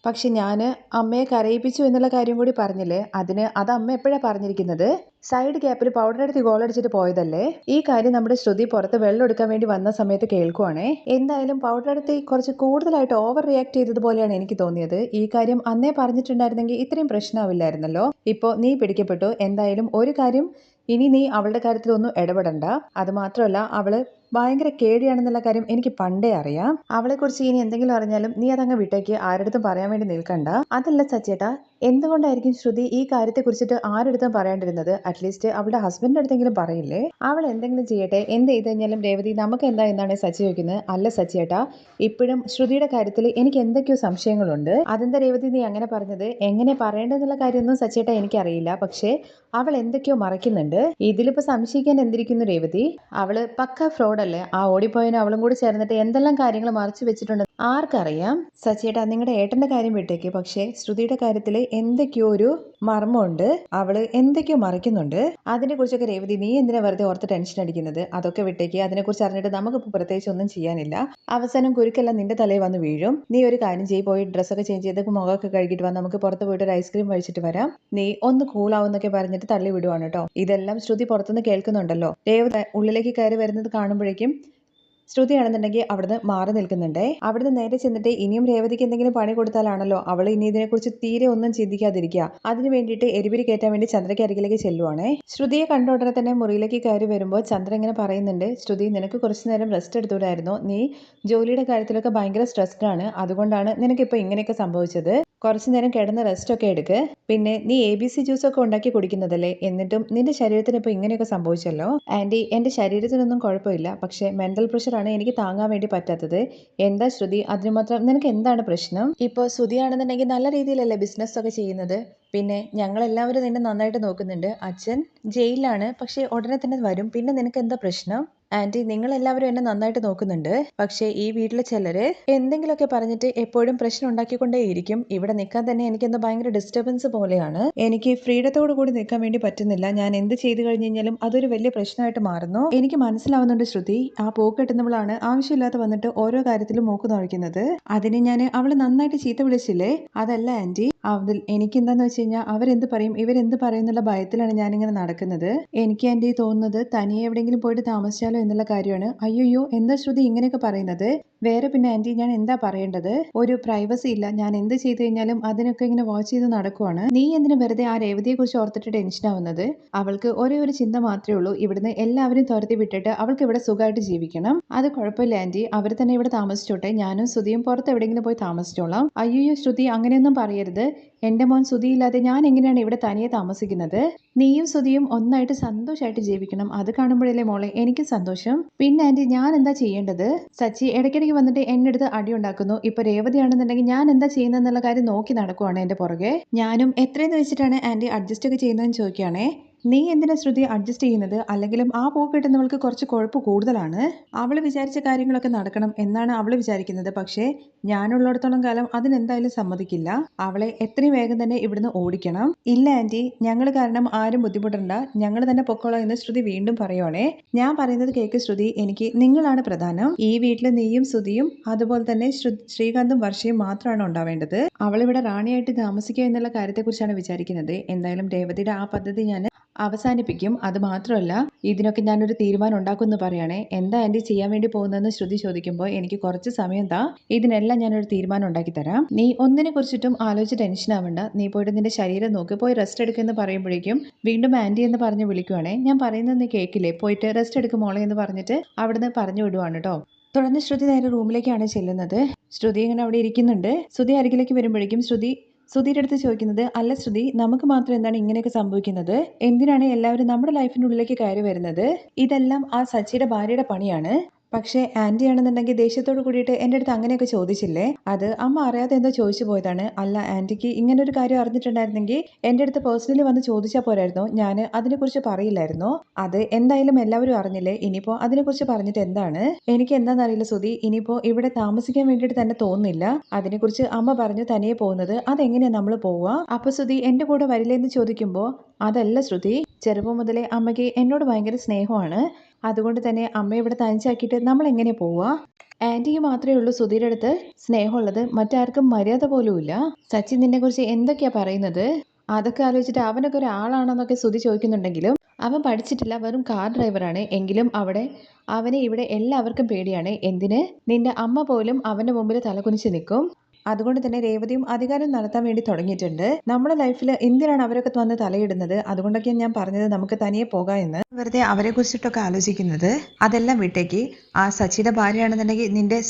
പക്ഷെ ഞാൻ അമ്മയെ കരയിപ്പിച്ചു എന്നുള്ള കാര്യം കൂടി പറഞ്ഞില്ലേ? അത് അമ്മ എപ്പോഴാണ് പറഞ്ഞിരിക്കുന്നത്? സൈഡ് ഗ്യാപ്പിൽ പൗഡർ എടുത്ത് ഗോളടിച്ചിട്ട് പോയതല്ലേ? ഈ കാര്യം നമ്മുടെ ശ്രുതി പുറത്ത് വെള്ളം എടുക്കാൻ വേണ്ടി വന്ന സമയത്ത് കേൾക്കുവാണേ. എന്തായാലും പൗഡർ എടുത്ത് കുറച്ച് കൂടുതലായിട്ട് ഓവർ റിയാക്ട് ചെയ്തതുപോലെയാണ് എനിക്ക് തോന്നിയത്. ഈ കാര്യം അന്നേ പറഞ്ഞിട്ടുണ്ടായിരുന്നെങ്കിൽ ഇത്രയും പ്രശ്നമാവില്ലായിരുന്നല്ലോ. ഇപ്പോൾ നീ പിടിക്കപ്പെട്ടു. എന്തായാലും ഒരു കാര്യം, ഇനി നീ അവളുടെ കാര്യത്തിലൊന്നും ഇടപെടണ്ട. അത് മാത്രമല്ല അവള് ഭയങ്കര കേടിയാണെന്നുള്ള കാര്യം എനിക്ക് പണ്ടേ അറിയാം. അവളെക്കുറിച്ച് ഇനി എന്തെങ്കിലും അറിഞ്ഞാലും നീ അതങ്ങ് വിട്ടേക്ക്. ആരടുത്തും പറയാൻ വേണ്ടി നിൽക്കണ്ട. അതല്ല സച്ചേട്ടാ, എന്തുകൊണ്ടായിരിക്കും ശ്രുതി ഈ കാര്യത്തെ കുറിച്ചിട്ട് ആരടുത്തും പറയാണ്ടിരുന്നത്? അറ്റ്ലീസ്റ്റ് അവളുടെ ഹസ്ബൻഡിന്റെ അടുത്തെങ്കിലും പറയില്ലേ? അവൾ എന്തെങ്കിലും ചെയ്യട്ടെ. എന്ത് ചെയ്ത് കഴിഞ്ഞാലും രേവതി നമുക്ക് എന്നാണ് സച്ചി ചോദിക്കുന്നത്. അല്ല സച്ചിയേട്ടാ, ഇപ്പോഴും ശ്രുതിയുടെ കാര്യത്തിൽ എനിക്ക് എന്തൊക്കെയോ സംശയങ്ങളുണ്ട്. അതെന്താ രേവതി നീ അങ്ങനെ പറഞ്ഞത്? എങ്ങനെ പറയേണ്ടതെന്നുള്ള കാര്യമൊന്നും സച്ചിയേട്ടാ എനിക്കറിയില്ല. പക്ഷേ അവൾ എന്തൊക്കെയോ മറയ്ക്കുന്നുണ്ട്. ഇതിലിപ്പോ സംശയിക്കാൻ എന്തിരിക്കുന്നു രേവതി? അവള് പക്ക ഫ്രോഡല്ലേ? ആ ഓടിപ്പോയതിന് അവളും കൂടി ചേർന്നിട്ട് എന്തെല്ലാം കാര്യങ്ങൾ മറച്ചു വെച്ചിട്ടുണ്ട് ആർക്കറിയാം? സച്ചിയേട്ടാ നിങ്ങളുടെ ഏട്ടന്റെ കാര്യം വിട്ടേക്ക്. പക്ഷേ ശ്രുതിയുടെ കാര്യത്തിൽ എന്തൊക്കെയോ ഒരു മർമ്മമുണ്ട്. അവള് എന്തൊക്കെയോ മറിക്കുന്നുണ്ട്. അതിനെ കുറിച്ചൊക്കെ രേവതി നീ എന്തിനാ വെറുതെ ഓർത്ത് ടെൻഷൻ അടിക്കുന്നത്? അതൊക്കെ വിട്ടേക്ക്. അതിനെക്കുറിച്ച് അറിഞ്ഞിട്ട് നമുക്കിപ്പോൾ പ്രത്യേകിച്ച് ഒന്നും ചെയ്യാനില്ല. അവസാനം കുരുക്കെല്ലാം നിന്റെ തലയിൽ വന്ന് വീഴും. നീ ഒരു കാര്യം ചെയ്യ്, പോയി ഡ്രസ്സൊക്കെ ചേഞ്ച് ചെയ്ത് മുഖമൊക്കെ കഴുകിയിട്ട് വാ. നമുക്ക് പുറത്ത് പോയിട്ട് ഒരു ഐസ്ക്രീം കഴിച്ചിട്ട് വരാം. നീ ഒന്ന് കൂളാവുന്നൊക്കെ പറഞ്ഞിട്ട് തള്ളി വിടുവാണ് കേട്ടോ. ഇതെല്ലാം ശ്രുതി പുറത്തുനിന്ന് കേൾക്കുന്നുണ്ടല്ലോ. രേവതി ഉള്ളിലേക്ക് കയറി വരുന്നത് കാണുമ്പോഴേക്കും ശ്രുതിയാണെന്നുണ്ടെങ്കിൽ അവിടുന്ന് മാറി നിൽക്കുന്നുണ്ടേ. അവിടുന്ന് നേരെ ചെന്നിട്ട് ഇനിയും രേവതിക്ക് എന്തെങ്കിലും പണി കൊടുത്താലാണല്ലോ അവൾ ഇനി ഇതിനെക്കുറിച്ച് തീരെ ഒന്നും ചിന്തിക്കാതിരിക്കുക. അതിന് വേണ്ടിയിട്ട് എരിപിരി കയറ്റാൻ വേണ്ടി ചന്ദ്രയ്ക്ക് അരികിലേക്ക് ചെല്ലുവാണേ. ശ്രുതിയെ കണ്ട ഉടനെ തന്നെ മുറിയിലേക്ക് കയറി വരുമ്പോൾ ചന്ദ്ര ഇങ്ങനെ പറയുന്നുണ്ട്, ശ്രുതി നിനക്ക് കുറച്ചു നേരം റെസ്റ്റ് എടുത്തുകൂടായിരുന്നോ? നീ ജോലിയുടെ കാര്യത്തിലൊക്കെ ഭയങ്കര സ്ട്രെസ്ഡ് ആണ്. അതുകൊണ്ടാണ് നിനക്കിപ്പോൾ ഇങ്ങനെയൊക്കെ സംഭവിച്ചത്. കുറച്ചു നേരം കിടന്ന് റെസ്റ്റ് ഒക്കെ എടുക്ക്. പിന്നെ നീ ABC ജ്യൂസൊക്കെ ഉണ്ടാക്കി കുടിക്കുന്നതല്ലേ, എന്നിട്ടും നിന്റെ ശരീരത്തിന് ഇപ്പോൾ ഇങ്ങനെയൊക്കെ സംഭവിച്ചല്ലോ. ആൻറ്റി, എൻ്റെ ശരീരത്തിനൊന്നും കുഴപ്പമില്ല, പക്ഷേ മെൻ്റൽ പ്രഷറാണ് എനിക്ക് താങ്ങാൻ വേണ്ടി പറ്റാത്തത്. എന്താ ശ്രുതി, അതിന് മാത്രം നിനക്ക് എന്താണ് പ്രശ്നം? ഇപ്പോൾ ശ്രുതിയാണെന്നുണ്ടെങ്കിൽ നല്ല രീതിയിലല്ലേ ബിസിനസ് ഒക്കെ ചെയ്യുന്നത്. പിന്നെ ഞങ്ങളെല്ലാവരും നിന്നെ നന്നായിട്ട് നോക്കുന്നുണ്ട്. അച്ഛൻ ജയിലിലാണ്, പക്ഷേ ഉടനെ തന്നെ വരും. പിന്നെ നിനക്ക് എന്താ പ്രശ്നം? ആൻറ്റി, നിങ്ങളെല്ലാവരും എന്നെ നന്നായിട്ട് നോക്കുന്നുണ്ട്, പക്ഷേ ഈ വീട്ടിലെ ചിലര് എന്തെങ്കിലുമൊക്കെ പറഞ്ഞിട്ട് എപ്പോഴും പ്രശ്നം ഉണ്ടാക്കിക്കൊണ്ടേയിരിക്കും. ഇവിടെ നിൽക്കാൻ തന്നെ എനിക്കെന്തോ ഭയങ്കര ഡിസ്റ്റർബൻസ് പോലെയാണ്. എനിക്ക് ഫ്രീഡത്തോടു കൂടി നിൽക്കാൻ വേണ്ടി പറ്റുന്നില്ല. ഞാൻ എന്ത് ചെയ്തു കഴിഞ്ഞ് കഴിഞ്ഞാലും അതൊരു വലിയ പ്രശ്നമായിട്ട് മാറുന്നു. എനിക്ക് മനസ്സിലാവുന്നുണ്ട് ശ്രുതി, ആ പോക്കെട്ടുന്നവളാണ് ആവശ്യമില്ലാതെ വന്നിട്ട് ഓരോ കാര്യത്തിലും മൂക്ക് നോക്കുന്നത്. അതിന് ഞാൻ അവള് നന്നായിട്ട് ചീത്ത വിളിച്ചില്ലേ? അതല്ല ആൻറ്റി, അതിൽ എനിക്കെന്താന്ന് വെച്ച് കഴിഞ്ഞാൽ അവരെന്ത് പറയും ഇവരെന്ത് പറയും എന്നുള്ള ഭയത്തിലാണ് ഞാനിങ്ങനെ നടക്കുന്നത്. എനിക്ക് ആൻറ്റി തോന്നുന്നത് തനിയെ എവിടെയെങ്കിലും പോയിട്ട് താമസിച്ചാലോ എന്നുള്ള കാര്യമാണ്. അയ്യോ, എന്താ ശ്രുതി ഇങ്ങനെയൊക്കെ പറയുന്നത്? വേറെ പിന്നെ ആൻറ്റി, ഞാൻ എന്താ പറയേണ്ടത്? ഒരു പ്രൈവസി ഇല്ല. ഞാൻ എന്ത് ചെയ്തു കഴിഞ്ഞാലും അതിനൊക്കെ ഇങ്ങനെ വാച്ച് ചെയ്ത് നടക്കുവാണ്. നീ എന്തിനു വെറുതെ ആ രേവതിയെ കുറിച്ച് ഓർത്തിട്ട് ടെൻഷൻ ആവുന്നത്? അവൾക്ക് ഒരേ ഒരു ചിന്ത മാത്രമേ ഉള്ളൂ, ഇവിടുന്ന് എല്ലാവരും തുരത്തി വിട്ടിട്ട് അവൾക്ക് ഇവിടെ സുഖമായിട്ട് ജീവിക്കണം. അത് കുഴപ്പമില്ല ആൻറ്റി, അവർ തന്നെ ഇവിടെ താമസിച്ചോട്ടെ. ഞാനും ശ്രുതിയും പുറത്ത് എവിടെയെങ്കിലും പോയി താമസിച്ചോളാം. അയ്യോ ശ്രുതി, അങ്ങനെയൊന്നും പറയരുത്. എൻ്റെ മോൻ ശ്രുതിയില്ലാതെ ഞാൻ എങ്ങനെയാണ് ഇവിടെ തനിയെ താമസിക്കുന്നത്? നീയും ശ്രുതിയും ഒന്നായിട്ട് സന്തോഷമായിട്ട് ജീവിക്കണം. അത് കാണുമ്പോഴല്ലേ മോളെ എനിക്ക് സന്തോഷം. പിന്നെ ആൻറ്റി, ഞാൻ എന്താ ചെയ്യേണ്ടത്? സച്ചി ഇടയ്ക്കിടയ്ക്ക് വന്നിട്ട് എന്നെ അടുത്ത് അടി ഉണ്ടാക്കുന്നു. ഇപ്പൊ രേവതിയാണെന്നുണ്ടെങ്കിൽ ഞാൻ എന്താ ചെയ്യുന്നതെന്നുള്ള കാര്യം നോക്കി നടക്കുവാണ് എൻ്റെ പുറകെ. ഞാനും എത്രയെന്ന് വെച്ചിട്ടാണ് ആൻറ്റി അഡ്ജസ്റ്റ് ഒക്കെ ചെയ്യുന്നതെന്ന് ചോദിക്കുകയാണേ. നീ എന്തിനാ ശ്രുതി അഡ്ജസ്റ്റ് ചെയ്യുന്നത്? അല്ലെങ്കിലും ആ പൂ കിട്ടുന്നവൾക്ക് കുറച്ച് കുഴപ്പം കൂടുതലാണ്. അവൾ വിചാരിച്ച കാര്യങ്ങളൊക്കെ നടക്കണം എന്നാണ് അവൾ വിചാരിക്കുന്നത്. പക്ഷേ ഞാനുള്ളിടത്തോളം കാലം അതിനെന്തായാലും സമ്മതിക്കില്ല. അവളെ എത്രയും വേഗം തന്നെ ഇവിടുന്ന് ഓടിക്കണം. ഇല്ല ആൻറ്റി, ഞങ്ങൾ കാരണം ആരും ബുദ്ധിമുട്ടണ്ട, ഞങ്ങൾ തന്നെ പൊക്കോളാം എന്ന് ശ്രുതി വീണ്ടും പറയുവാണേ. ഞാൻ പറയുന്നത് കേക്ക് ശ്രുതി, എനിക്ക് നിങ്ങളാണ് പ്രധാനം. ഈ വീട്ടിൽ നീയും ശ്രുതിയും അതുപോലെ തന്നെ ശ്രീകാന്തും വർഷയും മാത്രമാണ് ഉണ്ടാവേണ്ടത്. അവളിവിടെ റാണിയായിട്ട് താമസിക്കുക എന്നുള്ള കാര്യത്തെക്കുറിച്ചാണ് വിചാരിക്കുന്നത്. എന്തായാലും രേവതിയുടെ ആ പദ്ധതി ഞാൻ അവസാനിപ്പിക്കും. അത് മാത്രമല്ല, ഇതിനൊക്കെ ഞാനൊരു തീരുമാനം ഉണ്ടാക്കുമെന്ന് പറയണേ. എന്താ ആൻറ്റി ചെയ്യാൻ വേണ്ടി പോകുന്നതെന്ന് ശ്രുതി ചോദിക്കുമ്പോൾ എനിക്ക് കുറച്ച് സമയം താ, ഇതിനെല്ലാം ഞാനൊരു തീരുമാനം ഉണ്ടാക്കി തരാം. നീ ഒന്നിനെ കുറിച്ചിട്ടും ആലോചിച്ച് ടെൻഷൻ ആവണ്ട. നീ പോയിട്ട് നിന്റെ ശരീരം നോക്ക്, പോയി റെസ്റ്റ് എടുക്കുമെന്ന് പറയുമ്പോഴേക്കും വീണ്ടും ആൻറ്റി എന്ന് പറഞ്ഞ് വിളിക്കുവാണേ. ഞാൻ പറയുന്നത് നീ കേൾക്കില്ലേ? പോയിട്ട് റെസ്റ്റ് എടുക്കും മോളെ എന്ന് പറഞ്ഞിട്ട് അവിടുന്ന് പറഞ്ഞു വിടുവാണ് കേട്ടോ. തുടർന്ന് ശ്രുതി നേരെ റൂമിലേക്കാണ് ചെല്ലുന്നത്. ശ്രുതി ഇങ്ങനെ അവിടെ ഇരിക്കുന്നുണ്ട്. ശ്രുതി അരികിലേക്ക് വരുമ്പോഴേക്കും ശ്രുതിയുടെ അടുത്ത് ചോദിക്കുന്നത്, അല്ല ശ്രുതി, നമുക്ക് മാത്രം എന്താണ് ഇങ്ങനെയൊക്കെ സംഭവിക്കുന്നത്? എന്തിനാണ് എല്ലാവരും നമ്മുടെ ലൈഫിനുള്ളിലേക്ക് കയറി വരുന്നത്? ഇതെല്ലാം ആ സച്ചിയുടെ ഭാര്യയുടെ പണിയാണ്. പക്ഷേ ആൻറ്റി ആണെന്നുണ്ടെങ്കിൽ ദേഷ്യത്തോട് കൂടിയിട്ട് എൻ്റെ അടുത്ത് അങ്ങനെയൊക്കെ ചോദിച്ചില്ലേ? അത് അമ്മ അറിയാതെ എന്തോ ചോദിച്ചു പോയതാണ്. അല്ല, ആൻറ്റിക്ക് ഇങ്ങനെ ഒരു കാര്യം അറിഞ്ഞിട്ടുണ്ടായിരുന്നെങ്കിൽ എൻ്റെ അടുത്ത് പേഴ്സണലി വന്ന് ചോദിച്ചാൽ പോരായിരുന്നോ? ഞാൻ അതിനെക്കുറിച്ച് പറയില്ലായിരുന്നോ? അത് എന്തായാലും എല്ലാവരും അറിഞ്ഞില്ലേ, ഇനിയിപ്പോൾ അതിനെക്കുറിച്ച് പറഞ്ഞിട്ട് എന്താണ്? എനിക്ക് എന്താണെന്നറിയില്ല ശ്രുതി, ഇനിയിപ്പോൾ ഇവിടെ താമസിക്കാൻ വേണ്ടിയിട്ട് തന്നെ തോന്നുന്നില്ല. അതിനെക്കുറിച്ച് അമ്മ പറഞ്ഞു തനിയെ പോകുന്നത്. അതെങ്ങനെയാണ് നമ്മൾ പോവുക? അപ്പോൾ ശ്രുതി എൻ്റെ കൂടെ വരില്ലെന്ന് ചോദിക്കുമ്പോൾ, അതല്ല ശ്രുതി, ചെറുപ്പം മുതലേ അമ്മയ്ക്ക് എന്നോട് ഭയങ്കര സ്നേഹമാണ്. അതുകൊണ്ട് തന്നെ അമ്മയെ ഇവിടെ തനിച്ചാക്കിയിട്ട് നമ്മൾ എങ്ങനെ പോവുക? ആൻറ്റിക്ക് മാത്രമേ ഉള്ളൂ ശ്രുതിയുടെ അടുത്ത് സ്നേഹമുള്ളത്, മറ്റാർക്കും മര്യാദ പോലും ഇല്ല. സച്ചിൻ നിന്നെ കുറിച്ച് എന്തൊക്കെയാ പറയുന്നത്? അതൊക്കെ ആലോചിച്ചിട്ട് അവനൊക്കെ ഒരാളാണെന്നൊക്കെ ശ്രുതി ചോദിക്കുന്നുണ്ടെങ്കിലും അവൻ പഠിച്ചിട്ടില്ല, വെറും കാർ ഡ്രൈവറാണ്. എങ്കിലും അവനെ ഇവിടെ എല്ലാവർക്കും പേടിയാണ്. എന്തിന്? നിന്റെ അമ്മ പോലും അവൻ്റെ മുമ്പിൽ തലകുനിച്ച് നിൽക്കും. അതുകൊണ്ട് തന്നെ രേവതിയും അധികാരം നടത്താൻ വേണ്ടി തുടങ്ങിയിട്ടുണ്ട്. നമ്മുടെ ലൈഫിൽ എന്തിനാണ് അവരൊക്കെ വന്ന് തലയിടുന്നത്? അതുകൊണ്ടൊക്കെയാണ് ഞാൻ പറഞ്ഞത് നമുക്ക് തനിയെ പോകാം എന്ന്. വെറുതെ അവരെ കുറിച്ചിട്ടൊക്കെ ആലോചിക്കുന്നത്. അതെല്ലാം വിട്ടേക്ക്. ആ സച്ചിയുടെ ഭാര്യയാണെന്നുണ്ടെങ്കിൽ നിന്റെ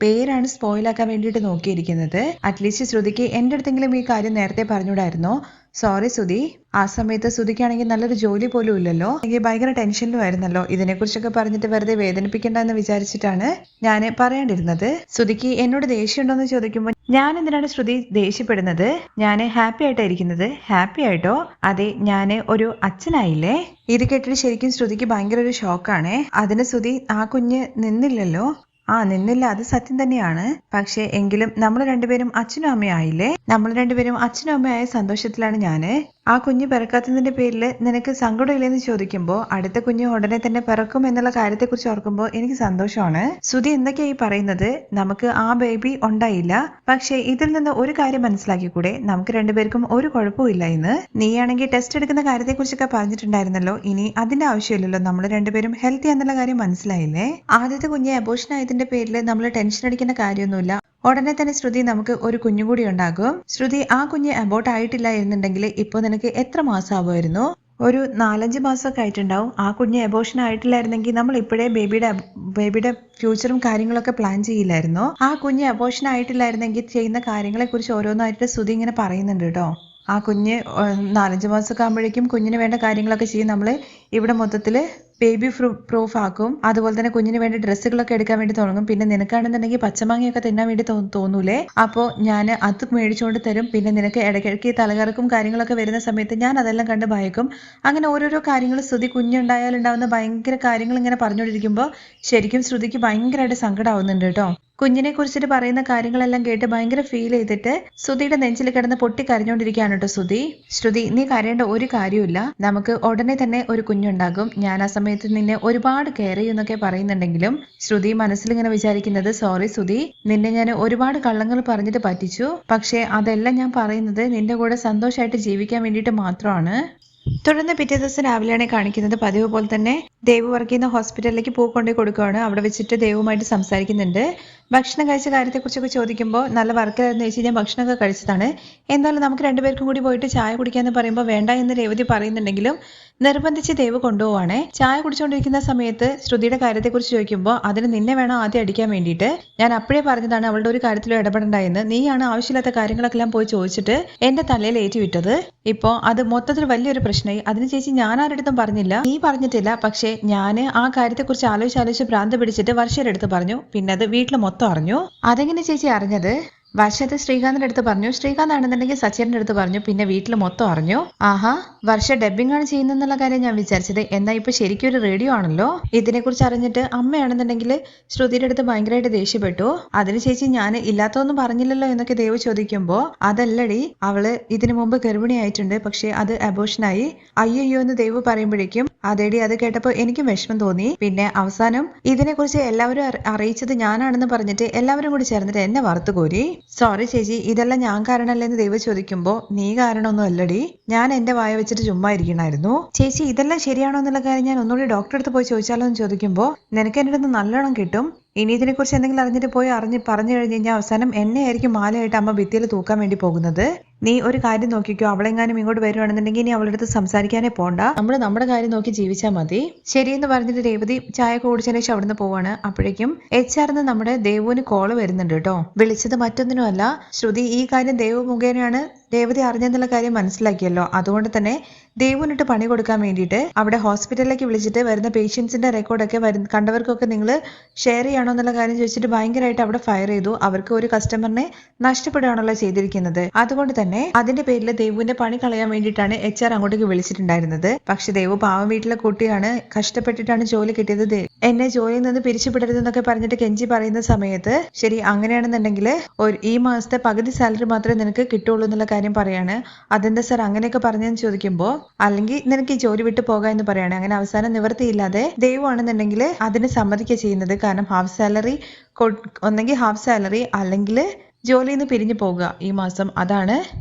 പേരാണ് സ്പോയിലാക്കാൻ വേണ്ടിയിട്ട് നോക്കിയിരിക്കുന്നത്. അറ്റ്ലീസ്റ്റ് ശ്രുതിക്ക് എൻ്റെ അടുത്തെങ്കിലും ഈ കാര്യം നേരത്തെ പറഞ്ഞുകൂടായിരുന്നോ? സോറി ശ്രുതി, ആ സമയത്ത് ശ്രുതിക്കാണെങ്കിൽ നല്ലൊരു ജോലി പോലും ഇല്ലല്ലോ, എനിക്ക് ഭയങ്കര ടെൻഷനിലും ആയിരുന്നല്ലോ. ഇതിനെക്കുറിച്ചൊക്കെ പറഞ്ഞിട്ട് വെറുതെ വേദനിപ്പിക്കേണ്ട എന്ന് വിചാരിച്ചിട്ടാണ് ഞാൻ പറയാണ്ടിരുന്നത്. ശ്രുതിക്ക് എന്നോട് ദേഷ്യമുണ്ടോയെന്ന് ചോദിക്കുമ്പോൾ ഞാൻ എന്തിനാണ് ശ്രുതി ദേഷ്യപ്പെടുന്നത്? ഞാൻ ഹാപ്പി ആയിട്ടായിരിക്കുന്നത്. ഹാപ്പി ആയിട്ടോ? അതെ, ഞാൻ ഒരു അച്ഛനായില്ലേ. ഇത് കേട്ടിട്ട് ശരിക്കും ശ്രുതിക്ക് ഭയങ്കര ഒരു ഷോക്കാണ്. അതിന് ശ്രുതി, ആ കുഞ്ഞ് നിന്നില്ലല്ലോ. നിന്നില്ല, അത് സത്യം തന്നെയാണ്. പക്ഷേ എങ്കിലും നമ്മൾ രണ്ടുപേരും അച്ഛനും അമ്മയും ആയില്ലേ. നമ്മൾ രണ്ടുപേരും അച്ഛനും അമ്മയായ സന്തോഷത്തിലാണ് ഞാന്. ആ കുഞ്ഞ് പിറക്കാത്തതിന്റെ പേരിൽ നിനക്ക് സങ്കടമില്ലെന്ന് ചോദിക്കുമ്പോൾ അടുത്ത കുഞ്ഞ് ഉടനെ തന്നെ പിറക്കും എന്നുള്ള കാര്യത്തെക്കുറിച്ച് ഓർക്കുമ്പോൾ എനിക്ക് സന്തോഷമാണ്. ശ്രുതി എന്തൊക്കെയായി പറയുന്നത്? നമുക്ക് ആ ബേബി ഉണ്ടായില്ല, പക്ഷേ ഇതിൽ നിന്ന് ഒരു കാര്യം മനസ്സിലാക്കിക്കൂടെ? നമുക്ക് രണ്ടുപേർക്കും ഒരു കുഴപ്പമില്ല എന്ന്. നീയാണെങ്കിൽ ടെസ്റ്റ് എടുക്കുന്ന കാര്യത്തെക്കുറിച്ചൊക്കെ പറഞ്ഞിട്ടുണ്ടായിരുന്നല്ലോ. ഇനി അതിന്റെ ആവശ്യമില്ലല്ലോ, നമ്മൾ രണ്ടുപേരും ഹെൽത്തി എന്നുള്ള കാര്യം മനസ്സിലായില്ലേ? ആദ്യത്തെ കുഞ്ഞ് അബോർഷൻ ആയതിന്റെ പേരിൽ നമ്മൾ ടെൻഷൻ അടിക്കേണ്ട കാര്യമൊന്നുമില്ല. ഉടനെ തന്നെ ശ്രുതി നമുക്ക് ഒരു കുഞ്ഞുകൂടി ഉണ്ടാകും. ശ്രുതി, ആ കുഞ്ഞ് അബോർട്ട് ആയിട്ടില്ല എന്നുണ്ടെങ്കിൽ ഇപ്പോൾ നിനക്ക് എത്ര മാസം ആവുമായിരുന്നു? ഒരു 4-5 മാസമൊക്കെ ആയിട്ടുണ്ടാവും. ആ കുഞ്ഞ് എബോർഷൻ ആയിട്ടില്ലായിരുന്നെങ്കിൽ നമ്മൾ ഇപ്പോഴേ ബേബിയുടെ ഫ്യൂച്ചറും കാര്യങ്ങളൊക്കെ പ്ലാൻ ചെയ്യില്ലായിരുന്നോ? ആ കുഞ്ഞ് എബോർഷൻ ആയിട്ടില്ലായിരുന്നെങ്കിൽ ചെയ്യുന്ന കാര്യങ്ങളെക്കുറിച്ച് ഓരോന്നായിട്ട് ശ്രുതി ഇങ്ങനെ പറയുന്നുണ്ട് കേട്ടോ. ആ കുഞ്ഞ് 4-5 മാസമൊക്കെ ആകുമ്പോഴേക്കും കുഞ്ഞിന് വേണ്ട കാര്യങ്ങളൊക്കെ ചെയ്യും. നമ്മൾ ഇവിടെ മൊത്തത്തിൽ ബേബി പ്രൂഫ് ആക്കും. അതുപോലെ തന്നെ കുഞ്ഞിന് വേണ്ടി ഡ്രസ്സുകളൊക്കെ എടുക്കാൻ വേണ്ടി തുടങ്ങും. പിന്നെ നിനക്കാണെന്നുണ്ടെങ്കിൽ പച്ചമാങ്ങയൊക്കെ തിന്നാൻ വേണ്ടി തോന്നൂലേ? അപ്പോൾ ഞാൻ അത് മേടിച്ചുകൊണ്ട് തരും. പിന്നെ നിനക്ക് ഇടയ്ക്കിടയ്ക്ക് തലകറക്കും കാര്യങ്ങളൊക്കെ വരുന്ന സമയത്ത് ഞാൻ അതെല്ലാം കണ്ട് ഭയക്കും. അങ്ങനെ ഓരോരോ കാര്യങ്ങൾ ശ്രുതി കുഞ്ഞുണ്ടായാലുണ്ടാവുന്ന ഭയങ്കര കാര്യങ്ങൾ ഇങ്ങനെ പറഞ്ഞുകൊണ്ടിരിക്കുമ്പോൾ ശരിക്കും ശ്രുതിക്ക് ഭയങ്കരമായിട്ട് സങ്കടമാവുന്നുണ്ട് കേട്ടോ. കുഞ്ഞിനെ കുറിച്ചിട്ട് പറയുന്ന കാര്യങ്ങളെല്ലാം കേട്ട് ഭയങ്കര ഫീൽ ചെയ്തിട്ട് ശ്രുതിയുടെ നെഞ്ചിൽ കിടന്ന് പൊട്ടി കരഞ്ഞുകൊണ്ടിരിക്കുകയാണ് കേട്ടോ ശ്രുതി നീ കരയേണ്ട ഒരു കാര്യമില്ല, നമുക്ക് ഉടനെ തന്നെ ഒരു കുഞ്ഞുണ്ടാകും, ഞാൻ ആ സമയത്ത് നിന്നെ ഒരുപാട് കെയർ ചെയ്യുന്നൊക്കെ പറയുന്നുണ്ടെങ്കിലും ശ്രുതി മനസ്സിലിങ്ങനെ വിചാരിക്കുന്നത് സോറി ശ്രുതി, നിന്നെ ഞാൻ ഒരുപാട് കള്ളങ്ങൾ പറഞ്ഞിട്ട് പറ്റിച്ചു, പക്ഷേ അതെല്ലാം ഞാൻ പറയുന്നത് നിന്റെ കൂടെ സന്തോഷമായിട്ട് ജീവിക്കാൻ വേണ്ടിയിട്ട് മാത്രമാണ്. തുടർന്ന് പിറ്റേ ദിവസം രാവിലെയാണ് കാണിക്കുന്നത്. പതിവ് പോലെ തന്നെ ദേവ് വർക്ക് ചെയ്യുന്ന ഹോസ്പിറ്റലിലേക്ക് കൊണ്ടുപോയി കൊടുക്കുകയാണ്. അവിടെ വെച്ചിട്ട് ദേവുമായിട്ട് സംസാരിക്കുന്നുണ്ട്. ഭക്ഷണം കഴിച്ച കാര്യത്തെക്കുറിച്ചൊക്കെ ചോദിക്കുമ്പോൾ നല്ല വർക്കായിരുന്നു ചേച്ചി, ഞാൻ ഭക്ഷണമൊക്കെ കഴിച്ചതാണ്, എന്തായാലും നമുക്ക് രണ്ടുപേർക്കും കൂടി പോയിട്ട് ചായ കുടിക്കാമെന്ന് പറയുമ്പോൾ വേണ്ട എന്ന് രേവതി പറയുന്നുണ്ടെങ്കിലും നിർബന്ധിച്ച് ദേവ് കൊണ്ടുപോവാണേ. ചായ കുടിച്ചുകൊണ്ടിരിക്കുന്ന സമയത്ത് ശ്രുതിയുടെ കാര്യത്തെക്കുറിച്ച് ചോദിക്കുമ്പോൾ അതിന് നിന്നെ വേണം ആദ്യം അടിക്കാൻ വേണ്ടിയിട്ട്, ഞാൻ അപ്പോഴേ പറഞ്ഞതാണ് അവളുടെ ഒരു കാര്യത്തിലും ഇടപെടണ്ടായെന്ന്, നീയാണ് ആവശ്യമില്ലാത്ത കാര്യങ്ങളൊക്കെല്ലാം പോയി ചോദിച്ചിട്ട് എന്റെ തലയിൽ ഏറ്റുവിട്ടത്, ഇപ്പോൾ അത് മൊത്തത്തിൽ വലിയൊരു പ്രശ്നമായി. അതിന് ചേച്ചി ഞാൻ ആരുടെ പറഞ്ഞില്ല, നീ പറഞ്ഞിട്ടില്ല, പക്ഷേ ഞാൻ ആ കാര്യത്തെക്കുറിച്ച് ആലോചിച്ച് ഭ്രാന്ത് പിടിച്ചിട്ട് വർഷയുടെ അടുത്ത് പറഞ്ഞു, പിന്നെ അത് വീട്ടിൽ മൊത്തം അറിഞ്ഞു. അതെങ്ങനെ ചേച്ചി അറിഞ്ഞത്? വർഷത്തെ ശ്രീകാന്തിന്റെ അടുത്ത് പറഞ്ഞു, ശ്രീകാന്ത് ആണെന്നുണ്ടെങ്കിൽ സച്ചിന്റെ അടുത്ത് പറഞ്ഞു, പിന്നെ വീട്ടിൽ മൊത്തം അറിഞ്ഞു. ആഹാ, വർഷ ഡബിംഗ് ആണ് ചെയ്യുന്നെന്നുള്ള കാര്യം ഞാൻ വിചാരിച്ചത്, എന്നാൽ ഇപ്പൊ ശരിക്കും ഒരു റേഡിയോ ആണല്ലോ. ഇതിനെക്കുറിച്ച് അറിഞ്ഞിട്ട് അമ്മയാണെന്നുണ്ടെങ്കിൽ ശ്രുതിയുടെ അടുത്ത് ഭയങ്കരമായിട്ട് ദേഷ്യപ്പെട്ടു. അതിന് ചേച്ചി ഞാൻ ഇല്ലാത്തൊന്നും പറഞ്ഞില്ലല്ലോ എന്നൊക്കെ ദേവ് ചോദിക്കുമ്പോ അതല്ലടി, അവള് ഇതിനു മുമ്പ് ഗർഭിണിയായിട്ടുണ്ട്, പക്ഷെ അത് അബോർഷനായി. അയ്യോ എന്ന് ദേവ് പറയുമ്പോഴേക്കും അതേടി, അത് കേട്ടപ്പോൾ എനിക്കും വിഷമം തോന്നി. പിന്നെ അവസാനം ഇതിനെക്കുറിച്ച് എല്ലാവരും അറിയിച്ചത് ഞാനാണെന്ന് പറഞ്ഞിട്ട് എല്ലാവരും കൂടി ചേർന്നിട്ട് എന്നെ വറുത്തു കോരി. സോറി ചേച്ചി, ഇതെല്ലാം ഞാൻ കാരണമല്ലെന്ന് ദൈവം ചോദിക്കുമ്പോൾ നീ കാരണമൊന്നും അല്ലടി, ഞാൻ എന്റെ വായ വെച്ചിട്ട് ചുമ്മാ ഇരിക്കണായിരുന്നു. ചേച്ചി ഇതെല്ലാം ശരിയാണോ എന്നുള്ള കാര്യം ഞാൻ ഒന്നുകൂടി ഡോക്ടറെ അടുത്ത് പോയി ചോദിച്ചാലോ എന്ന് ചോദിക്കുമ്പോൾ നിനക്ക് എൻ്റെ അടുത്ത് നല്ലോണം കിട്ടും, ഇനി ഇതിനെക്കുറിച്ച് എന്തെങ്കിലും അറിഞ്ഞിട്ട് പോയി പറഞ്ഞു കഴിഞ്ഞ് കഴിഞ്ഞാൽ അവസാനം എന്നെ ആയിരിക്കും മാലയായിട്ട് അമ്മ ഭിത്തിയിൽ തൂക്കാൻ വേണ്ടി പോകുന്നത്. നീ ഒരു കാര്യം നോക്കിക്കോ, അവളെങ്ങാനും ഇങ്ങോട്ട് വരുവാണെന്നുണ്ടെങ്കിൽ ഇനി അവളുടെ അടുത്ത് സംസാരിക്കാനേ പോണ്ട, നമ്മൾ നമ്മുടെ കാര്യം നോക്കി ജീവിച്ചാൽ മതി. ശരിയെന്ന് പറഞ്ഞിട്ട് രേവതി ചായ കുടിച്ചതിന് ശേഷം അവിടുന്ന് പോവാണ്. അപ്പോഴേക്കും HR നമ്മുടെ ദേവുവിന് കോള് വരുന്നുണ്ട് കേട്ടോ. വിളിച്ചത് മറ്റൊന്നിനുമല്ല, ശ്രുതി ഈ കാര്യം ദേവു മുഖേനയാണ് രേവതി അറിഞ്ഞെന്നുള്ള കാര്യം മനസ്സിലാക്കിയല്ലോ, അതുകൊണ്ട് തന്നെ ദേവുവിനിട്ട് പണി കൊടുക്കാൻ വേണ്ടിയിട്ട് അവിടെ ഹോസ്പിറ്റലിലേക്ക് വിളിച്ചിട്ട് വരുന്ന പേഷ്യൻസിന്റെ റെക്കോർഡൊക്കെ കണ്ടവർക്കൊക്കെ നിങ്ങൾ ഷെയർ ചെയ്യണോ എന്നുള്ള കാര്യം ചോദിച്ചിട്ട് ഭയങ്കരമായിട്ട് അവിടെ ഫയർ ചെയ്തു. അവർക്ക് ഒരു കസ്റ്റമറിനെ നഷ്ടപ്പെടുകയാണല്ലോ ചെയ്തിരിക്കുന്നത്. അതുകൊണ്ട് തന്നെ അതിന്റെ പേരിൽ ദേവുവിന്റെ പണി കളയാൻ വേണ്ടിയിട്ടാണ് HR അങ്ങോട്ടേക്ക് വിളിച്ചിട്ടുണ്ടായിരുന്നത്. പക്ഷെ ദേവു പാവം വീട്ടിലെ കുട്ടിയാണ്, കഷ്ടപ്പെട്ടിട്ടാണ് ജോലി കിട്ടിയത്, എന്നെ ജോലിയിൽ നിന്ന് പിരിച്ചുവിടരുതെന്നൊക്കെ പറഞ്ഞിട്ട് കെഞ്ചി പറയുന്ന സമയത്ത് ശരി അങ്ങനെയാണെന്നുണ്ടെങ്കിൽ ഈ മാസത്തെ പകുതി സാലറി മാത്രമേ നിനക്ക് കിട്ടുള്ളൂ എന്നുള്ള കാര്യം പറയാണ്. അതെന്താ സാർ അങ്ങനെയൊക്കെ പറഞ്ഞെന്ന് ചോദിക്കുമ്പോൾ അല്ലെങ്കിൽ നിനക്ക് ഈ ജോലി വിട്ടു പോകാം എന്ന് പറയാണ്. അങ്ങനെ അവസാനം നിവൃത്തിയില്ലാതെ ദേവു ആണെന്നുണ്ടെങ്കിൽ അതിന് സമ്മതിക്കുക ചെയ്യുന്നത്. കാരണം ഹാഫ് സാലറി ഒന്നെങ്കിൽ ഹാഫ് സാലറി അല്ലെങ്കിൽ ജോലിയിൽ നിന്ന് പിരിഞ്ഞു പോകുക ഈ മാസം. അതാണ്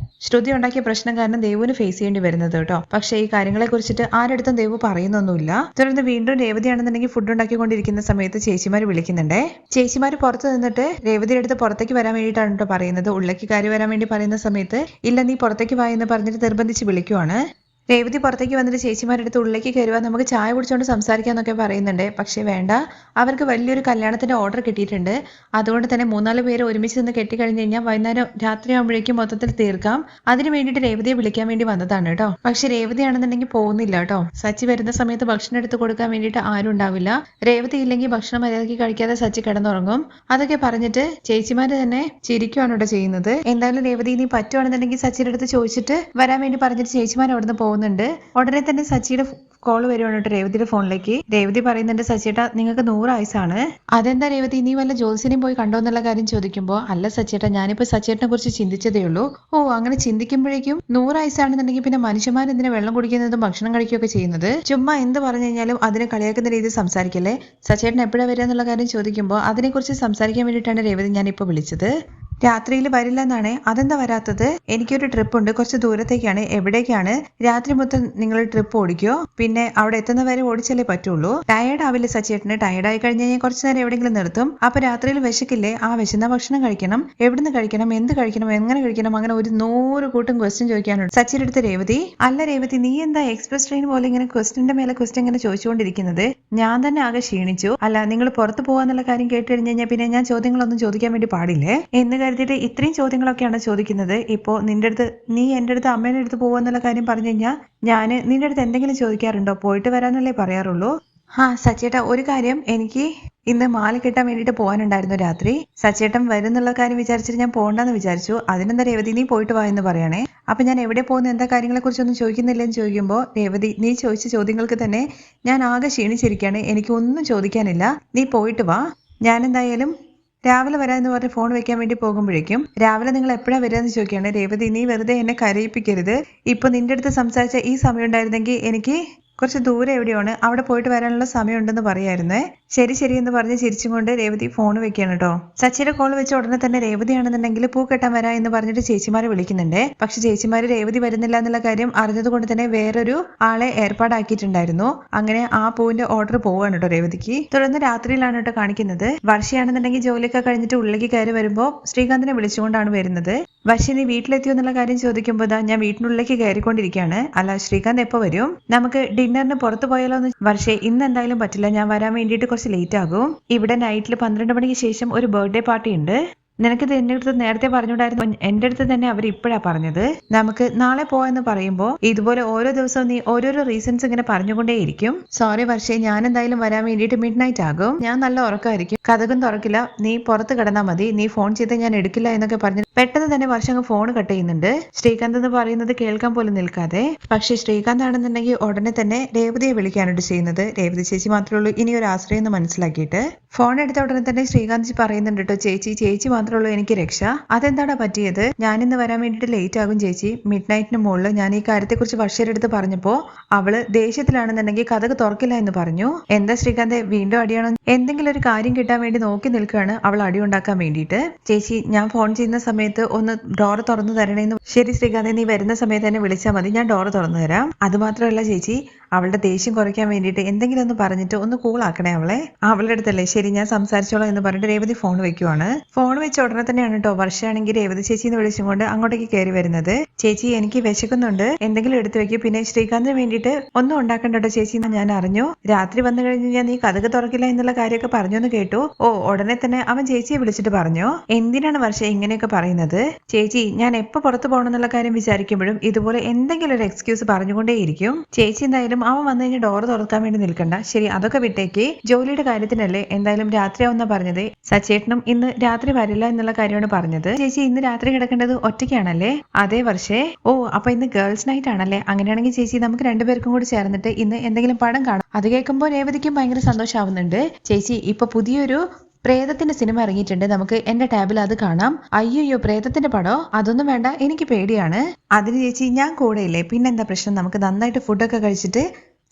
ശ്രുതി ഉണ്ടാക്കിയ പ്രശ്നം കാരണം ദേവുവിന് ഫേസ് ചെയ്യേണ്ടി വരുന്നത് കേട്ടോ. പക്ഷെ ഈ കാര്യങ്ങളെ കുറിച്ചിട്ട് ആരടുത്തും ദേവു പറയുന്നൊന്നുമില്ല. തുടർന്ന് വീണ്ടും രേവതിയാണെന്നുണ്ടെങ്കിൽ ഫുഡ് ഉണ്ടാക്കിക്കൊണ്ടിരിക്കുന്ന സമയത്ത് ചേച്ചിമാര് വിളിക്കുന്നുണ്ടേ. ചേച്ചിമാര് പുറത്ത് നിന്നിട്ട് രേവതിയുടെ അടുത്ത് പുറത്തേക്ക് വരാൻ വേണ്ടിയിട്ടാണ് കേട്ടോ പറയുന്നത്. ഉള്ളിലേക്ക് കയറി വരാൻ വേണ്ടി പറയുന്ന സമയത്ത് ഇല്ല നീ പുറത്തേക്ക് വാ എന്ന് പറഞ്ഞിട്ട് നിർബന്ധിച്ച് വിളിക്കുവാണ്. രേവതി പുറത്തേക്ക് വന്നിട്ട് ചേച്ചിമാരുടെ അടുത്ത് ഉള്ളിലേക്ക് കയറുക, നമുക്ക് ചായ കുടിച്ചുകൊണ്ട് സംസാരിക്കാന്നൊക്കെ പറയുന്നുണ്ട്. പക്ഷെ വേണ്ട, അവർക്ക് വലിയൊരു കല്യാണത്തിന്റെ ഓർഡർ കിട്ടിയിട്ടുണ്ട്. അതുകൊണ്ട് തന്നെ 3-4 പേര് ഒരുമിച്ച് നിന്ന് കെട്ടിക്കഴിഞ്ഞ് കഴിഞ്ഞാൽ വൈകുന്നേരം രാത്രിയാകുമ്പോഴേക്കും മൊത്തത്തിൽ തീർക്കാം. അതിന് വേണ്ടിയിട്ട് രേവതിയെ വിളിക്കാൻ വേണ്ടി വന്നതാണ് കേട്ടോ. പക്ഷെ രേവതിയാണെന്നുണ്ടെങ്കിൽ പോകുന്നില്ല കേട്ടോ. സച്ചി വരുന്ന സമയത്ത് ഭക്ഷണം എടുത്ത് കൊടുക്കാൻ വേണ്ടിയിട്ട് ആരും ഉണ്ടാവില്ല. രേവതി ഇല്ലെങ്കിൽ ഭക്ഷണം മര്യാദയ്ക്ക് കഴിക്കാതെ സച്ചി കിടന്നുറങ്ങും. അതൊക്കെ പറഞ്ഞിട്ട് ചേച്ചിമാര് തന്നെ ചിരിക്കുവാണ് ഇവിടെ ചെയ്യുന്നത്. എന്തായാലും രേവതി നീ പറ്റുവാണെന്നുണ്ടെങ്കിൽ സച്ചിയുടെ അടുത്ത് ചോദിച്ചിട്ട് വരാൻ വേണ്ടി പറഞ്ഞിട്ട് ചേച്ചിമാർ അവിടുന്ന് പോകുന്നുണ്ട്. ഉടനെ തന്നെ സച്ചിയുടെ കോള് വരുവാണ് കേട്ടോ രേവതിയുടെ ഫോണിലേക്ക്. രേവതി പറയുന്നുണ്ട് സച്ചിയേട്ടാ നിങ്ങൾക്ക് 100 ആയുസാണ്. അതെന്താ രേവതി നീ വല്ല ജോത്സ്യനെയും പോയി കണ്ടോ എന്നുള്ള കാര്യം ചോദിക്കുമ്പോൾ അല്ല സച്ചിയേട്ടാ, ഞാനിപ്പോ സച്ചിയേട്ടനെ കുറിച്ച് ചിന്തിച്ചതേ ഉള്ളൂ. ഓ അങ്ങനെ ചിന്തിക്കുമ്പോഴേക്കും 100 ആയുസാണെന്നുണ്ടെങ്കിൽ പിന്നെ മനുഷ്യന്മാർ എന്തിനാ വെള്ളം കുടിക്കുന്നതും ഭക്ഷണം കഴിക്കുകയൊക്കെ ചെയ്യുന്നത്? ചുമ്മാ എന്ത് പറഞ്ഞു കഴിഞ്ഞാലും അതിനെ കളിയാക്കുന്ന രീതിയിൽ സംസാരിക്കല്ലേ. സച്ചിയേട്ടൻ എപ്പോഴാ വരിക എന്നുള്ള കാര്യം ചോദിക്കുമ്പോൾ അതിനെക്കുറിച്ച് സംസാരിക്കാൻ വേണ്ടിയിട്ടാണ് രേവതി ഞാനിപ്പോൾ വിളിച്ചത്. രാത്രിയിൽ വരില്ല എന്നാണ്. അതെന്താ വരാത്തത്? എനിക്കൊരു ട്രിപ്പ് ഉണ്ട്, കുറച്ച് ദൂരത്തേക്കാണ്. എവിടേക്കാണ്? രാത്രി മൊത്തം നിങ്ങൾ ട്രിപ്പ് ഓടിക്കോ? പിന്നെ അവിടെ എത്തുന്ന വരെ ഓടിച്ചല്ലേ പറ്റുള്ളൂ. ടയർഡ് ആവില്ല സച്ചേട്ടന്? ടയർഡ് ആയി കഴിഞ്ഞ് കഴിഞ്ഞാൽ കുറച്ചു നേരം എവിടെയെങ്കിലും നിർത്തും. അപ്പൊ രാത്രിയിൽ വിശക്കില്ലേ? ആ വിശന്ന ഭക്ഷണം കഴിക്കണം. എവിടുന്ന് കഴിക്കണം? എന്ത് കഴിക്കണം? എങ്ങനെ കഴിക്കണം? അങ്ങനെ ഒരു 100 കൂട്ടം ക്വസ്റ്റ്യൻ ചോദിക്കാനുണ്ട് സച്ചിയുടെ അടുത്ത് രേവതി. അല്ല രേവതി, നീ എന്താ എക്സ്പ്രസ് ട്രെയിൻ പോലെ ഇങ്ങനെ ക്വസ്റ്റ്യന്റെ മേലെ ക്വസ്റ്റ്യൻ ഇങ്ങനെ ചോദിച്ചുകൊണ്ടിരിക്കുന്നത്? ഞാൻ തന്നെ ആകെ ക്ഷീണിച്ചു. അല്ല, നിങ്ങൾ പുറത്ത് പോവാന്നുള്ള കാര്യം കേട്ട് കഴിഞ്ഞ് കഴിഞ്ഞാൽ പിന്നെ ഞാൻ ചോദ്യങ്ങളൊന്നും ചോദിക്കാൻ വേണ്ടി പാടില്ലേ എന്ന് കരുതിയിട്ട് ഇത്രയും ചോദ്യങ്ങളൊക്കെയാണ് ചോദിക്കുന്നത്. ഇപ്പോ നിന്റെ അടുത്ത്, നീ എന്റെ അടുത്ത് അമ്മേന്റെ അടുത്ത് പോവാന്നുള്ള കാര്യം പറഞ്ഞു കഴിഞ്ഞാൽ ഞാൻ നിന്റെ അടുത്ത് എന്തെങ്കിലും ചോദിക്കാറുണ്ടോ? പോയിട്ട് വരാനല്ലേ പറയാറുള്ളൂ. സച്ചേട്ടാ, ഒരു കാര്യം, എനിക്ക് ഇന്ന് മാല കെട്ടാൻ വേണ്ടിയിട്ട് പോകാനുണ്ടായിരുന്നു രാത്രി. സച്ചേട്ടൻ വരുന്നുള്ള കാര്യം വിചാരിച്ചിട്ട് ഞാൻ പോകണ്ടെന്ന് വിചാരിച്ചു. അതിനെന്താ രേവതി, നീ പോയിട്ട് വാ എന്ന് പറയണേ. അപ്പൊ ഞാൻ എവിടെ പോകുന്ന, എന്താ കാര്യങ്ങളെ കുറിച്ചൊന്നും ചോദിക്കുന്നില്ലെന്ന് ചോദിക്കുമ്പോൾ രേവതി, നീ ചോദിച്ച ചോദ്യങ്ങൾക്ക് തന്നെ ഞാൻ ആകെ ക്ഷീണിച്ചിരിക്കുകയാണ്, എനിക്ക് ഒന്നും ചോദിക്കാനില്ല, നീ പോയിട്ട് വാ. ഞാൻ എന്തായാലും രാവിലെ വരാമെന്ന് പറഞ്ഞ് ഫോൺ വെക്കാൻ വേണ്ടി പോകുമ്പോഴേക്കും രാവിലെ നിങ്ങൾ എപ്പോഴാണ് വരിക എന്ന് ചോദിക്കുകയാണ്. രേവതി, നീ വെറുതെ എന്നെ കരയിപ്പിക്കരുത്. ഇപ്പൊ നിന്റെ അടുത്ത് സംസാരിച്ച ഈ സമയം ഉണ്ടായിരുന്നെങ്കിൽ എനിക്ക് കുറച്ച് ദൂരെ എവിടെയാണ്, അവിടെ പോയിട്ട് വരാനുള്ള സമയമുണ്ടെന്ന് പറയായിരുന്നേ. ശരി ശരി എന്ന് പറഞ്ഞ് ചിരിച്ചും കൊണ്ട് രേവതി ഫോൺ വെക്കുകയാണ് കേട്ടോ. സച്ചിയുടെ കോൾ വെച്ച ഉടനെ തന്നെ രേവതിയാണെന്നുണ്ടെങ്കിൽ പൂ കെട്ടാൻ വരാം എന്ന് പറഞ്ഞിട്ട് ചേച്ചിമാരെ വിളിക്കുന്നുണ്ട്. പക്ഷെ ചേച്ചിമാര് രേവതി വരുന്നില്ല എന്നുള്ള കാര്യം അറിഞ്ഞത് കൊണ്ട് തന്നെ വേറൊരു ആളെ ഏർപ്പാടാക്കിയിട്ടുണ്ടായിരുന്നു. അങ്ങനെ ആ പൂവിന്റെ ഓർഡർ പോവാണ് കേട്ടോ രേവതിക്ക്. തുടർന്ന് രാത്രിയിലാണ് കേട്ടോ കാണിക്കുന്നത്. വർഷയാണെന്നുണ്ടെങ്കിൽ ജോലിയൊക്കെ കഴിഞ്ഞിട്ട് ഉള്ളിലേക്ക് കയറി വരുമ്പോൾ ശ്രീകാന്തിനെ വിളിച്ചുകൊണ്ടാണ് വരുന്നത്. വർഷ, നീ വീട്ടിലെത്തിയോ എന്നുള്ള കാര്യം ചോദിക്കുമ്പോൾ ഞാൻ വീട്ടിനുള്ളിലേക്ക് കയറിക്കൊണ്ടിരിക്കുകയാണ്. അല്ല, ശ്രീകാന്ത് എപ്പോ വരും? നമുക്ക് ഡിന്നറിന് പുറത്തു പോയാലോ എന്ന്. വർഷേ, ഇന്ന് എന്തായാലും പറ്റില്ല, ഞാൻ വരാൻ വേണ്ടിയിട്ട് കുറച്ച് ലേറ്റ് ആകും. ഇവിടെ നൈറ്റിൽ 12 മണിക്ക് ശേഷം ഒരു ബർത്ത്ഡേ പാർട്ടി ഉണ്ട്. നിനക്കിത് എന്റെ അടുത്ത് നേരത്തെ പറഞ്ഞുണ്ടായിരുന്നു. എന്റെ അടുത്ത് തന്നെ അവർ ഇപ്പോഴാ പറഞ്ഞത്. നമുക്ക് നാളെ പോവാന്ന് പറയുമ്പോൾ ഇതുപോലെ ഓരോ ദിവസവും നീ ഓരോരോ റീസൺസ് ഇങ്ങനെ പറഞ്ഞുകൊണ്ടേയിരിക്കും. സോറി വർഷേ, ഞാൻ എന്തായാലും വരാൻ വേണ്ടിയിട്ട് മിഡ് നൈറ്റ് ആകും. ഞാൻ നല്ല ഉറക്കമായിരിക്കും, കഥകും തുറക്കില്ല, നീ പുറത്ത് കിടന്നാൽ മതി, നീ ഫോൺ ചെയ്ത് ഞാൻ എടുക്കില്ല എന്നൊക്കെ പറഞ്ഞ് പെട്ടെന്ന് തന്നെ വർഷം ഫോൺ കട്ട് ചെയ്യുന്നുണ്ട്. ശ്രീകാന്ത് എന്ന് പറയുന്നത് കേൾക്കാൻ പോലും നിൽക്കാതെ. പക്ഷെ ശ്രീകാന്ത് ആണെന്നുണ്ടെങ്കിൽ ഉടനെ തന്നെ രേവതിയെ വിളിക്കാനായിട്ട് ചെയ്യുന്നത്. രേവതി ചേച്ചി മാത്രമേ ഉള്ളൂ ഇനി ഒരു ആശ്രയം എന്ന് മനസ്സിലാക്കിയിട്ട് ഫോൺ എടുത്ത ഉടനെ തന്നെ ശ്രീകാന്ത് പറയുന്നുണ്ട് കേട്ടോ, ചേച്ചി മാത്രമേ ഉള്ളൂ എനിക്ക് രക്ഷ. അതെന്താടാ പറ്റിയത്? ഞാനിന്ന് വരാൻ വേണ്ടിയിട്ട് ലേറ്റ് ആകും ചേച്ചി. മിഡ് നൈറ്റിന് മുകളിൽ ഞാൻ ഈ കാര്യത്തെക്കുറിച്ച് വർഷയുടെ അടുത്ത് പറഞ്ഞപ്പോ അവള് ദേഷ്യത്തിലാണെന്നുണ്ടെങ്കിൽ കഥക് തുറക്കില്ല എന്ന് പറഞ്ഞു. എന്താ ശ്രീകാന്ത്, വീണ്ടും അടിയാണോ? എന്തെങ്കിലും ഒരു കാര്യം കിട്ടാൻ വേണ്ടി നോക്കി നിൽക്കുകയാണ് അവൾ അടി ഉണ്ടാക്കാൻ വേണ്ടിയിട്ട്. ചേച്ചി, ഞാൻ ഫോൺ ചെയ്യുന്ന സമയത്ത് ഒന്ന് ഡോറ് തുറന്നു തരണേന്ന്. ശരി ശ്രീകാന്ത്, നീ വരുന്ന സമയത്ത് തന്നെ വിളിച്ചാൽ മതി, ഞാൻ ഡോറ് തുറന്നു തരാം. അതുമാത്രമല്ല ചേച്ചി, അവളുടെ ദേഷ്യം കുറയ്ക്കാൻ വേണ്ടിയിട്ട് എന്തെങ്കിലും ഒന്ന് പറഞ്ഞിട്ട് ഒന്ന് കൂളാക്കണേ അവളെ. അവളുടെ അടുത്തല്ലേ, ശരി ഞാൻ സംസാരിച്ചോളാം എന്ന് പറഞ്ഞിട്ട് രേവതി ഫോൺ വെക്കുവാണ്. ഫോൺ വെച്ച ഉടനെ തന്നെയാണ് കേട്ടോ വർഷയാണെങ്കിൽ രേവതി ചേച്ചിന്ന് വിളിച്ചുകൊണ്ട് അങ്ങോട്ടേക്ക് കയറി വരുന്നത്. ചേച്ചി, എനിക്ക് വിശക്കുന്നുണ്ട്, എന്തെങ്കിലും എടുത്തു വെക്കും. പിന്നെ ശ്രീകാന്തിന് വേണ്ടിയിട്ട് ഒന്നും ഉണ്ടാക്കണ്ടോ ചേച്ചി എന്ന് ഞാൻ അറിഞ്ഞു. രാത്രി വന്നു കഴിഞ്ഞ് ഞാൻ നീ കഥക് തുറക്കില്ല എന്നുള്ള കാര്യമൊക്കെ പറഞ്ഞോന്ന് കേട്ടു. ഓ, ഉടനെ തന്നെ അവൻ ചേച്ചിയെ വിളിച്ചിട്ട് പറഞ്ഞു. എന്തിനാണ് വർഷ ഇങ്ങനെയൊക്കെ പറയുന്നത്? ചേച്ചി, ഞാൻ എപ്പോ പുറത്തു പോകണം എന്നുള്ള കാര്യം വിചാരിക്കുമ്പോഴും ഇതുപോലെ എന്തെങ്കിലും ഒരു എക്സ്ക്യൂസ് പറഞ്ഞുകൊണ്ടേയിരിക്കും. ചേച്ചി എന്തായാലും അവൻ വന്നു കഴിഞ്ഞാൽ ഡോർ തുറക്കാൻ വേണ്ടി നിൽക്കണ്ട. ശരി, അതൊക്കെ വിട്ടേക്ക്, ജോലിയുടെ കാര്യത്തിനല്ലേ. എന്തായാലും രാത്രിയാവുന്ന പറഞ്ഞത്. സച്ചേട്ടനും ഇന്ന് രാത്രി വരില്ല എന്നുള്ള കാര്യമാണ് പറഞ്ഞത്. ചേച്ചി, ഇന്ന് രാത്രി കിടക്കേണ്ടത് ഒറ്റയ്ക്കാണല്ലേ? അതേ വർഷേ. ഓ, അപ്പൊ ഇന്ന് ഗേൾസ് നൈറ്റ് ആണല്ലേ? അങ്ങനെയാണെങ്കിൽ ചേച്ചി നമുക്ക് രണ്ടുപേർക്കും കൂടി ചേർന്നിട്ട് ഇന്ന് എന്തെങ്കിലും പടം കാണാം. അത് കേൾക്കുമ്പോൾ രേവതിക്കും ഭയങ്കര സന്തോഷമാവുന്നുണ്ട്. ചേച്ചി, ഇപ്പൊ പുതിയൊരു പ്രേതത്തിന്റെ സിനിമ ഇറങ്ങിയിട്ടുണ്ട്, നമുക്ക് എന്റെ ടാബിൽ അത് കാണാം. അയ്യോ, പ്രേതത്തിന്റെ പടോ? അതൊന്നും വേണ്ട, എനിക്ക് പേടിയാണ്. അതിന് ചേച്ചി ഞാൻ കൂടെയില്ലേ, പിന്നെന്താ പ്രശ്നം? നമുക്ക് നന്നായിട്ട് ഫുഡൊക്കെ കഴിച്ചിട്ട്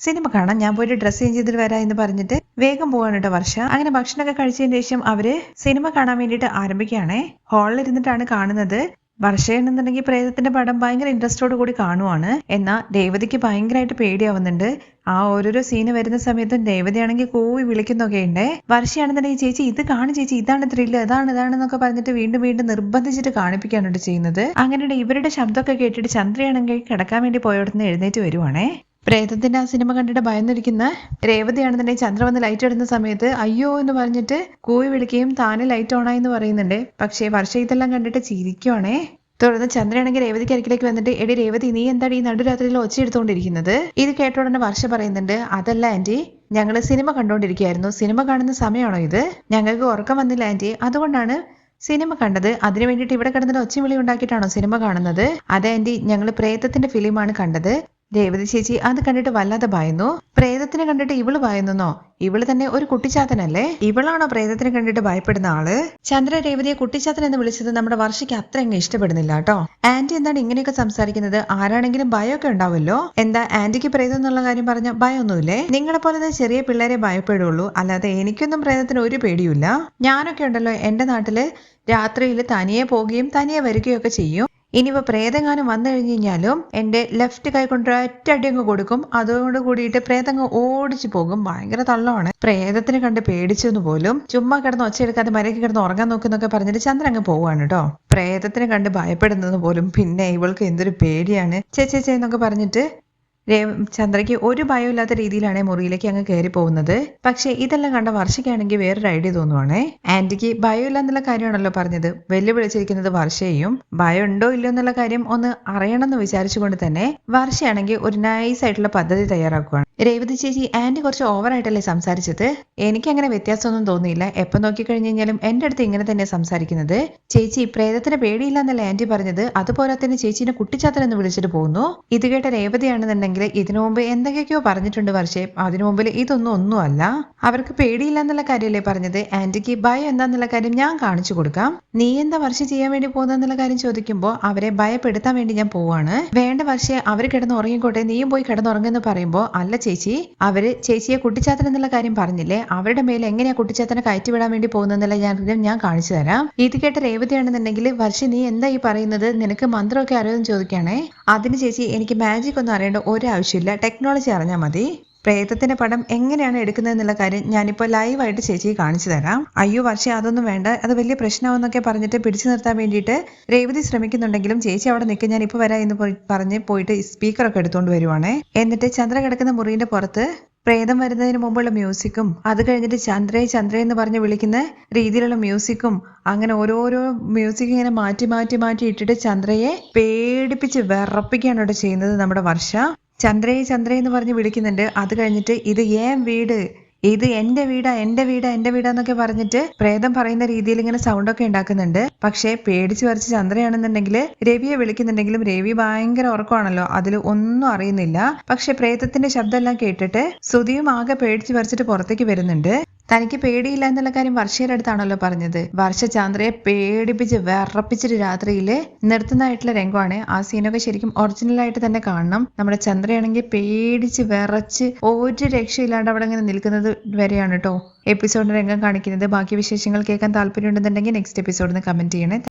സിനിമ കാണാം. ഞാൻ പോയിട്ട് ഡ്രസ് ചേഞ്ച് ചെയ്തിട്ട് വരാം എന്ന് പറഞ്ഞിട്ട് വേഗം പോവാണ് കേട്ടോ വർഷ. അങ്ങനെ ഭക്ഷണമൊക്കെ കഴിച്ചതിന് ശേഷം അവര് സിനിമ കാണാൻ വേണ്ടിയിട്ട് ആരംഭിക്കുകയാണേ. ഹാളിൽ ഇരുന്നിട്ടാണ് കാണുന്നത്. വർഷയെന്നുണ്ടെങ്കിൽ പ്രേതത്തിന്റെ പടം ഭയങ്കര ഇൻട്രസ്റ്റോട് കൂടി കാണുവാണ്. എന്നാൽ രേവതിക്ക് ഭയങ്കരമായിട്ട് പേടിയാവുന്നുണ്ട്. ആ ഓരോരോ സീന് വരുന്ന സമയത്തും രേവതിയാണെങ്കിൽ കൂവി വിളിക്കുന്നൊക്കെ ഉണ്ട്. വർഷയാണെന്നുണ്ടെങ്കിൽ ചേച്ചി ഇത് കാണും, ചേച്ചി ഇതാണ് ത്രില്ല്, ഇതാണെന്നൊക്കെ പറഞ്ഞിട്ട് വീണ്ടും നിർബന്ധിച്ചിട്ട് കാണിപ്പിക്കാനായിട്ട് ചെയ്യുന്നത്. അങ്ങനെ ഇവരുടെ ശബ്ദമൊക്കെ കേട്ടിട്ട് ചന്ദ്രയാണെങ്കിൽ കിടക്കാൻ വേണ്ടി പോയോടന്ന് എഴുന്നേറ്റ് വരുവാണേ. പ്രേതത്തിന്റെ ആ സിനിമ കണ്ടിട്ട് ഭയന്നിരിക്കുന്ന രേവതിയാണെന്നുണ്ടെങ്കിൽ ചന്ദ്ര വന്ന് ലൈറ്റ് ഇടുന്ന സമയത്ത് അയ്യോ എന്ന് പറഞ്ഞിട്ട് കൂവി വിളിക്കുകയും താനെ ലൈറ്റ് ഓണായി എന്ന് പറയുന്നുണ്ട്. പക്ഷേ വർഷ ഇതെല്ലാം കണ്ടിട്ട് ചിരിക്കുവാണേ. തുടർന്ന് ചന്ദ്രയാണെങ്കിൽ രേവതിക്ക് അരികിലേക്ക് വന്നിട്ട്, എടി രേവതി, നീ എന്താണ് ഈ നടുരാത്രിയിൽ ഒച്ച എടുത്തുകൊണ്ടിരിക്കുന്നത്? ഇത് കേട്ട ഉടനെ വർഷ പറയുന്നുണ്ട്, അതല്ല ആന്റി, ഞങ്ങള് സിനിമ കണ്ടുകൊണ്ടിരിക്കുകയായിരുന്നു. സിനിമ കാണുന്ന സമയമാണോ ഇത്? ഞങ്ങൾക്ക് ഉറക്കം വന്നില്ല ആന്റി, അതുകൊണ്ടാണ് സിനിമ കണ്ടത്. അതിനു വേണ്ടിയിട്ട് ഇവിടെ കിടന്നിട്ട് ഒച്ചവിളി ഉണ്ടാക്കിയിട്ടാണോ സിനിമ കാണുന്നത്? അതെ ആന്റി, ഞങ്ങൾ പ്രേതത്തിന്റെ ഫിലിമാണ് കണ്ടത്. രേവതി ചേച്ചി അത് കണ്ടിട്ട് വല്ലാതെ ഭയന്നു. പ്രേതത്തിനെ കണ്ടിട്ട് ഇവള് ഭയന്നോ? ഇവള് തന്നെ ഒരു കുട്ടിച്ചാത്തനല്ലേ? ഇവളാണോ പ്രേതത്തിനെ കണ്ടിട്ട് ഭയപ്പെടുന്ന ആള്? ചന്ദ്ര രേവതിയെ കുട്ടിച്ചാത്തൻ എന്ന് വിളിച്ചത് നമ്മുടെ വർഷയ്ക്ക് അത്ര അങ്ങ് ഇഷ്ടപ്പെടുന്നില്ല കേട്ടോ. ആന്റി എന്താണ് ഇങ്ങനെയൊക്കെ സംസാരിക്കുന്നത്? ആരാണെങ്കിലും ഭയമൊക്കെ ഉണ്ടാവുമല്ലോ. എന്താ ആന്റിക്ക് പ്രേതം എന്നുള്ള കാര്യം പറഞ്ഞ ഭയമൊന്നുമില്ലേ? നിങ്ങളെ പോലെ ചെറിയ പിള്ളേരെ ഭയപ്പെടുള്ളൂ, അല്ലാതെ എനിക്കൊന്നും പ്രേതത്തിന് ഒരു പേടിയുമില്ല. ഞാനൊക്കെ ഉണ്ടല്ലോ എന്റെ നാട്ടില് രാത്രിയിൽ തനിയെ പോവുകയും തനിയെ വരികയൊക്കെ ചെയ്യും. ഇനിയിപ്പോൾ പ്രേതങ്ങാനും വന്നു കഴിഞ്ഞ് കഴിഞ്ഞാലും എൻ്റെ ലെഫ്റ്റ് കൈ കൊണ്ട് ഒറ്റ അങ്ങ് കൊടുക്കും. അതോട് കൂടിയിട്ട് പ്രേതങ്ങ് ഓടിച്ചു പോകും. ഭയങ്കര തള്ളമാണ്. പ്രേതത്തിനെ കണ്ട് പേടിച്ചെന്ന് പോലും ചുമ്മാ കിടന്ന് ഒച്ചയെടുക്കാതെ മരയ്ക്ക് കിടന്ന് ഉറങ്ങാൻ നോക്കുന്നൊക്കെ പറഞ്ഞിട്ട് ചന്ദ്രൻ അങ്ങ് പോവാണ് കേട്ടോ. പ്രേതത്തിനെ കണ്ട് ഭയപ്പെടുന്നത് പോലും. പിന്നെ ഇവൾക്ക് എന്തൊരു പേടിയാണ് ചേ എന്നൊക്കെ പറഞ്ഞിട്ട് ചന്ദ്രയ്ക്ക് ഒരു ഭയമില്ലാത്ത രീതിയിലാണ് മുറിയിലേക്ക് അങ്ങ് കയറി പോകുന്നത്. പക്ഷെ ഇതെല്ലാം കണ്ട വർഷയ്ക്കാണെങ്കിൽ വേറൊരു ഐഡിയ തോന്നുവാണേ. ആന്റിക്ക് ഭയമില്ല എന്നുള്ള കാര്യമാണല്ലോ പറഞ്ഞത്. വെല്ലുവിളിച്ചിരിക്കുന്നത് വർഷയെയും. ഭയം ഉണ്ടോ ഇല്ലയോ എന്നുള്ള കാര്യം ഒന്ന് അറിയണമെന്ന് വിചാരിച്ചുകൊണ്ട് തന്നെ വർഷയാണെങ്കിൽ ഒരു നൈസ് ആയിട്ടുള്ള പദ്ധതി തയ്യാറാക്കുകയാണ്. രേവതി ചേച്ചി, ആന്റി കുറച്ച് ഓവറായിട്ടല്ലേ സംസാരിച്ചത്? എനിക്ക് അങ്ങനെ വ്യത്യാസമൊന്നും തോന്നിയില്ല. എപ്പോൾ നോക്കിക്കഴിഞ്ഞു കഴിഞ്ഞാലും എൻ്റെ അടുത്ത് ഇങ്ങനെ തന്നെ സംസാരിക്കുന്നത്. ചേച്ചി പ്രേതത്തിന് പേടിയില്ല എന്നല്ലേ ആന്റി പറഞ്ഞത്? അതുപോലെ തന്നെ ചേച്ചീനെ കുട്ടിച്ചാത്തനെന്ന് വിളിച്ചിട്ട് പോകുന്നു. ഇത് കേട്ട രേവതിയാണെന്നുണ്ടെങ്കിൽ ഇതിനു മുമ്പ് എന്തൊക്കെയൊക്കെയോ പറഞ്ഞിട്ടുണ്ട് വർഷേ. അതിനു മുമ്പിൽ ഒന്നുമല്ല. അവർക്ക് പേടിയില്ല എന്നുള്ള കാര്യമല്ലേ പറഞ്ഞത്? ആന്റിക്ക് ഭയം എന്താന്നുള്ള കാര്യം ഞാൻ കാണിച്ചു കൊടുക്കാം. നീ എന്താ വർഷം ചെയ്യാൻ വേണ്ടി പോകുന്നുള്ള കാര്യം ചോദിക്കുമ്പോൾ അവരെ ഭയപ്പെടുത്താൻ വേണ്ടി ഞാൻ പോവാണ്. വേണ്ട വർഷേ, അവർ കിടന്ന് ഉറങ്ങിക്കോട്ടെ, നീയും പോയി കിടന്നുറങ്ങുന്നു പറയുമ്പോൾ, അല്ല ചേച്ചി, അവര് ചേച്ചിയെ കുട്ടിച്ചാത്തൻ എന്നുള്ള കാര്യം പറഞ്ഞില്ലേ, അവരുടെ മേലെ എങ്ങനെയാ കുട്ടിച്ചാത്തനെ കയറ്റിവിടാൻ വേണ്ടി പോകുന്നുള്ള ഞാൻ കാണിച്ചു തരാം. ഇത് കേട്ട രേവതിയാണെന്നുണ്ടെങ്കിൽ, വർഷ നീ എന്താ ഈ പറയുന്നത്? നിനക്ക് മന്ത്രമൊക്കെ അറിയാമെന്ന് ചോദിക്കുകയാണേ. അതിന് ചേച്ചി എനിക്ക് മാജിക് ഒന്നും അറിയേണ്ട ഒരാവശ്യമില്ല, ടെക്നോളജി അറിഞ്ഞാൽ മതി. പ്രേതത്തിന്റെ പടം എങ്ങനെയാണ് എടുക്കുന്നത് എന്നുള്ള കാര്യം ഞാനിപ്പോൾ ലൈവായിട്ട് ചേച്ചിയെ കാണിച്ചു തരാം. അയ്യോ വർഷേ, അതൊന്നും വേണ്ട, അത് വലിയ പ്രശ്നമാവെന്നൊക്കെ പറഞ്ഞിട്ട് പിടിച്ചു നിർത്താൻ വേണ്ടിയിട്ട് രേവതി ശ്രമിക്കുന്നുണ്ടെങ്കിലും ചേച്ചി അവിടെ നിൽക്കും, ഞാൻ ഇപ്പോൾ വരാം എന്ന് പറഞ്ഞ് പോയിട്ട് സ്പീക്കറൊക്കെ എടുത്തുകൊണ്ട് വരുവാണേ. എന്നിട്ട് ചന്ദ്ര കിടക്കുന്ന മുറിന്റെ പുറത്ത് പ്രേതം വരുന്നതിന് മുമ്പുള്ള മ്യൂസിക്കും അത് കഴിഞ്ഞിട്ട് ചന്ദ്രേ ചന്ദ്രേ എന്ന് പറഞ്ഞ് വിളിക്കുന്ന രീതിയിലുള്ള മ്യൂസിക്കും അങ്ങനെ ഓരോരോ മ്യൂസിക് ഇങ്ങനെ മാറ്റി ഇട്ടിട്ട് ചന്ദ്രയെ പേടിപ്പിച്ച് വിറപ്പിക്കുകയാണ് ഇവിടെ ചെയ്യുന്നത് നമ്മുടെ വർഷ. ചന്ദ്രേ ചന്ദ്രേ എന്ന് പറഞ്ഞ് വിളിക്കുന്നുണ്ട്. അത് കഴിഞ്ഞിട്ട് ഇത് വീട്, ഇത് എന്റെ വീടാ എന്നൊക്കെ പറഞ്ഞിട്ട് പ്രേതം പറയുന്ന രീതിയിൽ ഇങ്ങനെ സൗണ്ടൊക്കെ ഉണ്ടാക്കുന്നുണ്ട്. പക്ഷെ പേടിച്ചു വരച്ച് ചന്ദ്രയാണെന്നുണ്ടെങ്കിൽ രവിയെ വിളിക്കുന്നുണ്ടെങ്കിലും രവി ഭയങ്കര ഉറക്കമാണല്ലോ, അതിൽ ഒന്നും അറിയുന്നില്ല. പക്ഷെ പ്രേതത്തിന്റെ ശബ്ദമെല്ലാം കേട്ടിട്ട് ശ്രുതിയും ആകെ പേടിച്ചു വരച്ചിട്ട് പുറത്തേക്ക് വരുന്നുണ്ട്. തനിക്ക് പേടിയില്ല എന്നുള്ള കാര്യം വർഷയുടെ അടുത്താണല്ലോ പറഞ്ഞത്. വർഷ ചന്ദ്രയെ പേടിപ്പിച്ച് വിറപ്പിച്ചിട്ട് രാത്രിയിൽ നിർത്തുന്നതായിട്ടുള്ള രംഗമാണ്. ആ സീനൊക്കെ ശരിക്കും ഒറിജിനൽ ആയിട്ട് തന്നെ കാണണം. നമ്മുടെ ചന്ദ്രയാണെങ്കിൽ പേടിച്ച് വിറച്ച് ഒരു രക്ഷയില്ലാണ്ട് അവിടെ ഇങ്ങനെ നിൽക്കുന്നത് വരെയാണ് കേട്ടോ എപ്പിസോഡിന്റെ രംഗം കാണിക്കുന്നത്. ബാക്കി വിശേഷങ്ങൾ കേൾക്കാൻ താല്പര്യം ഉണ്ടെന്നുണ്ടെങ്കിൽ നെക്സ്റ്റ് എപ്പിസോഡിന് കമന്റ് ചെയ്യണേ.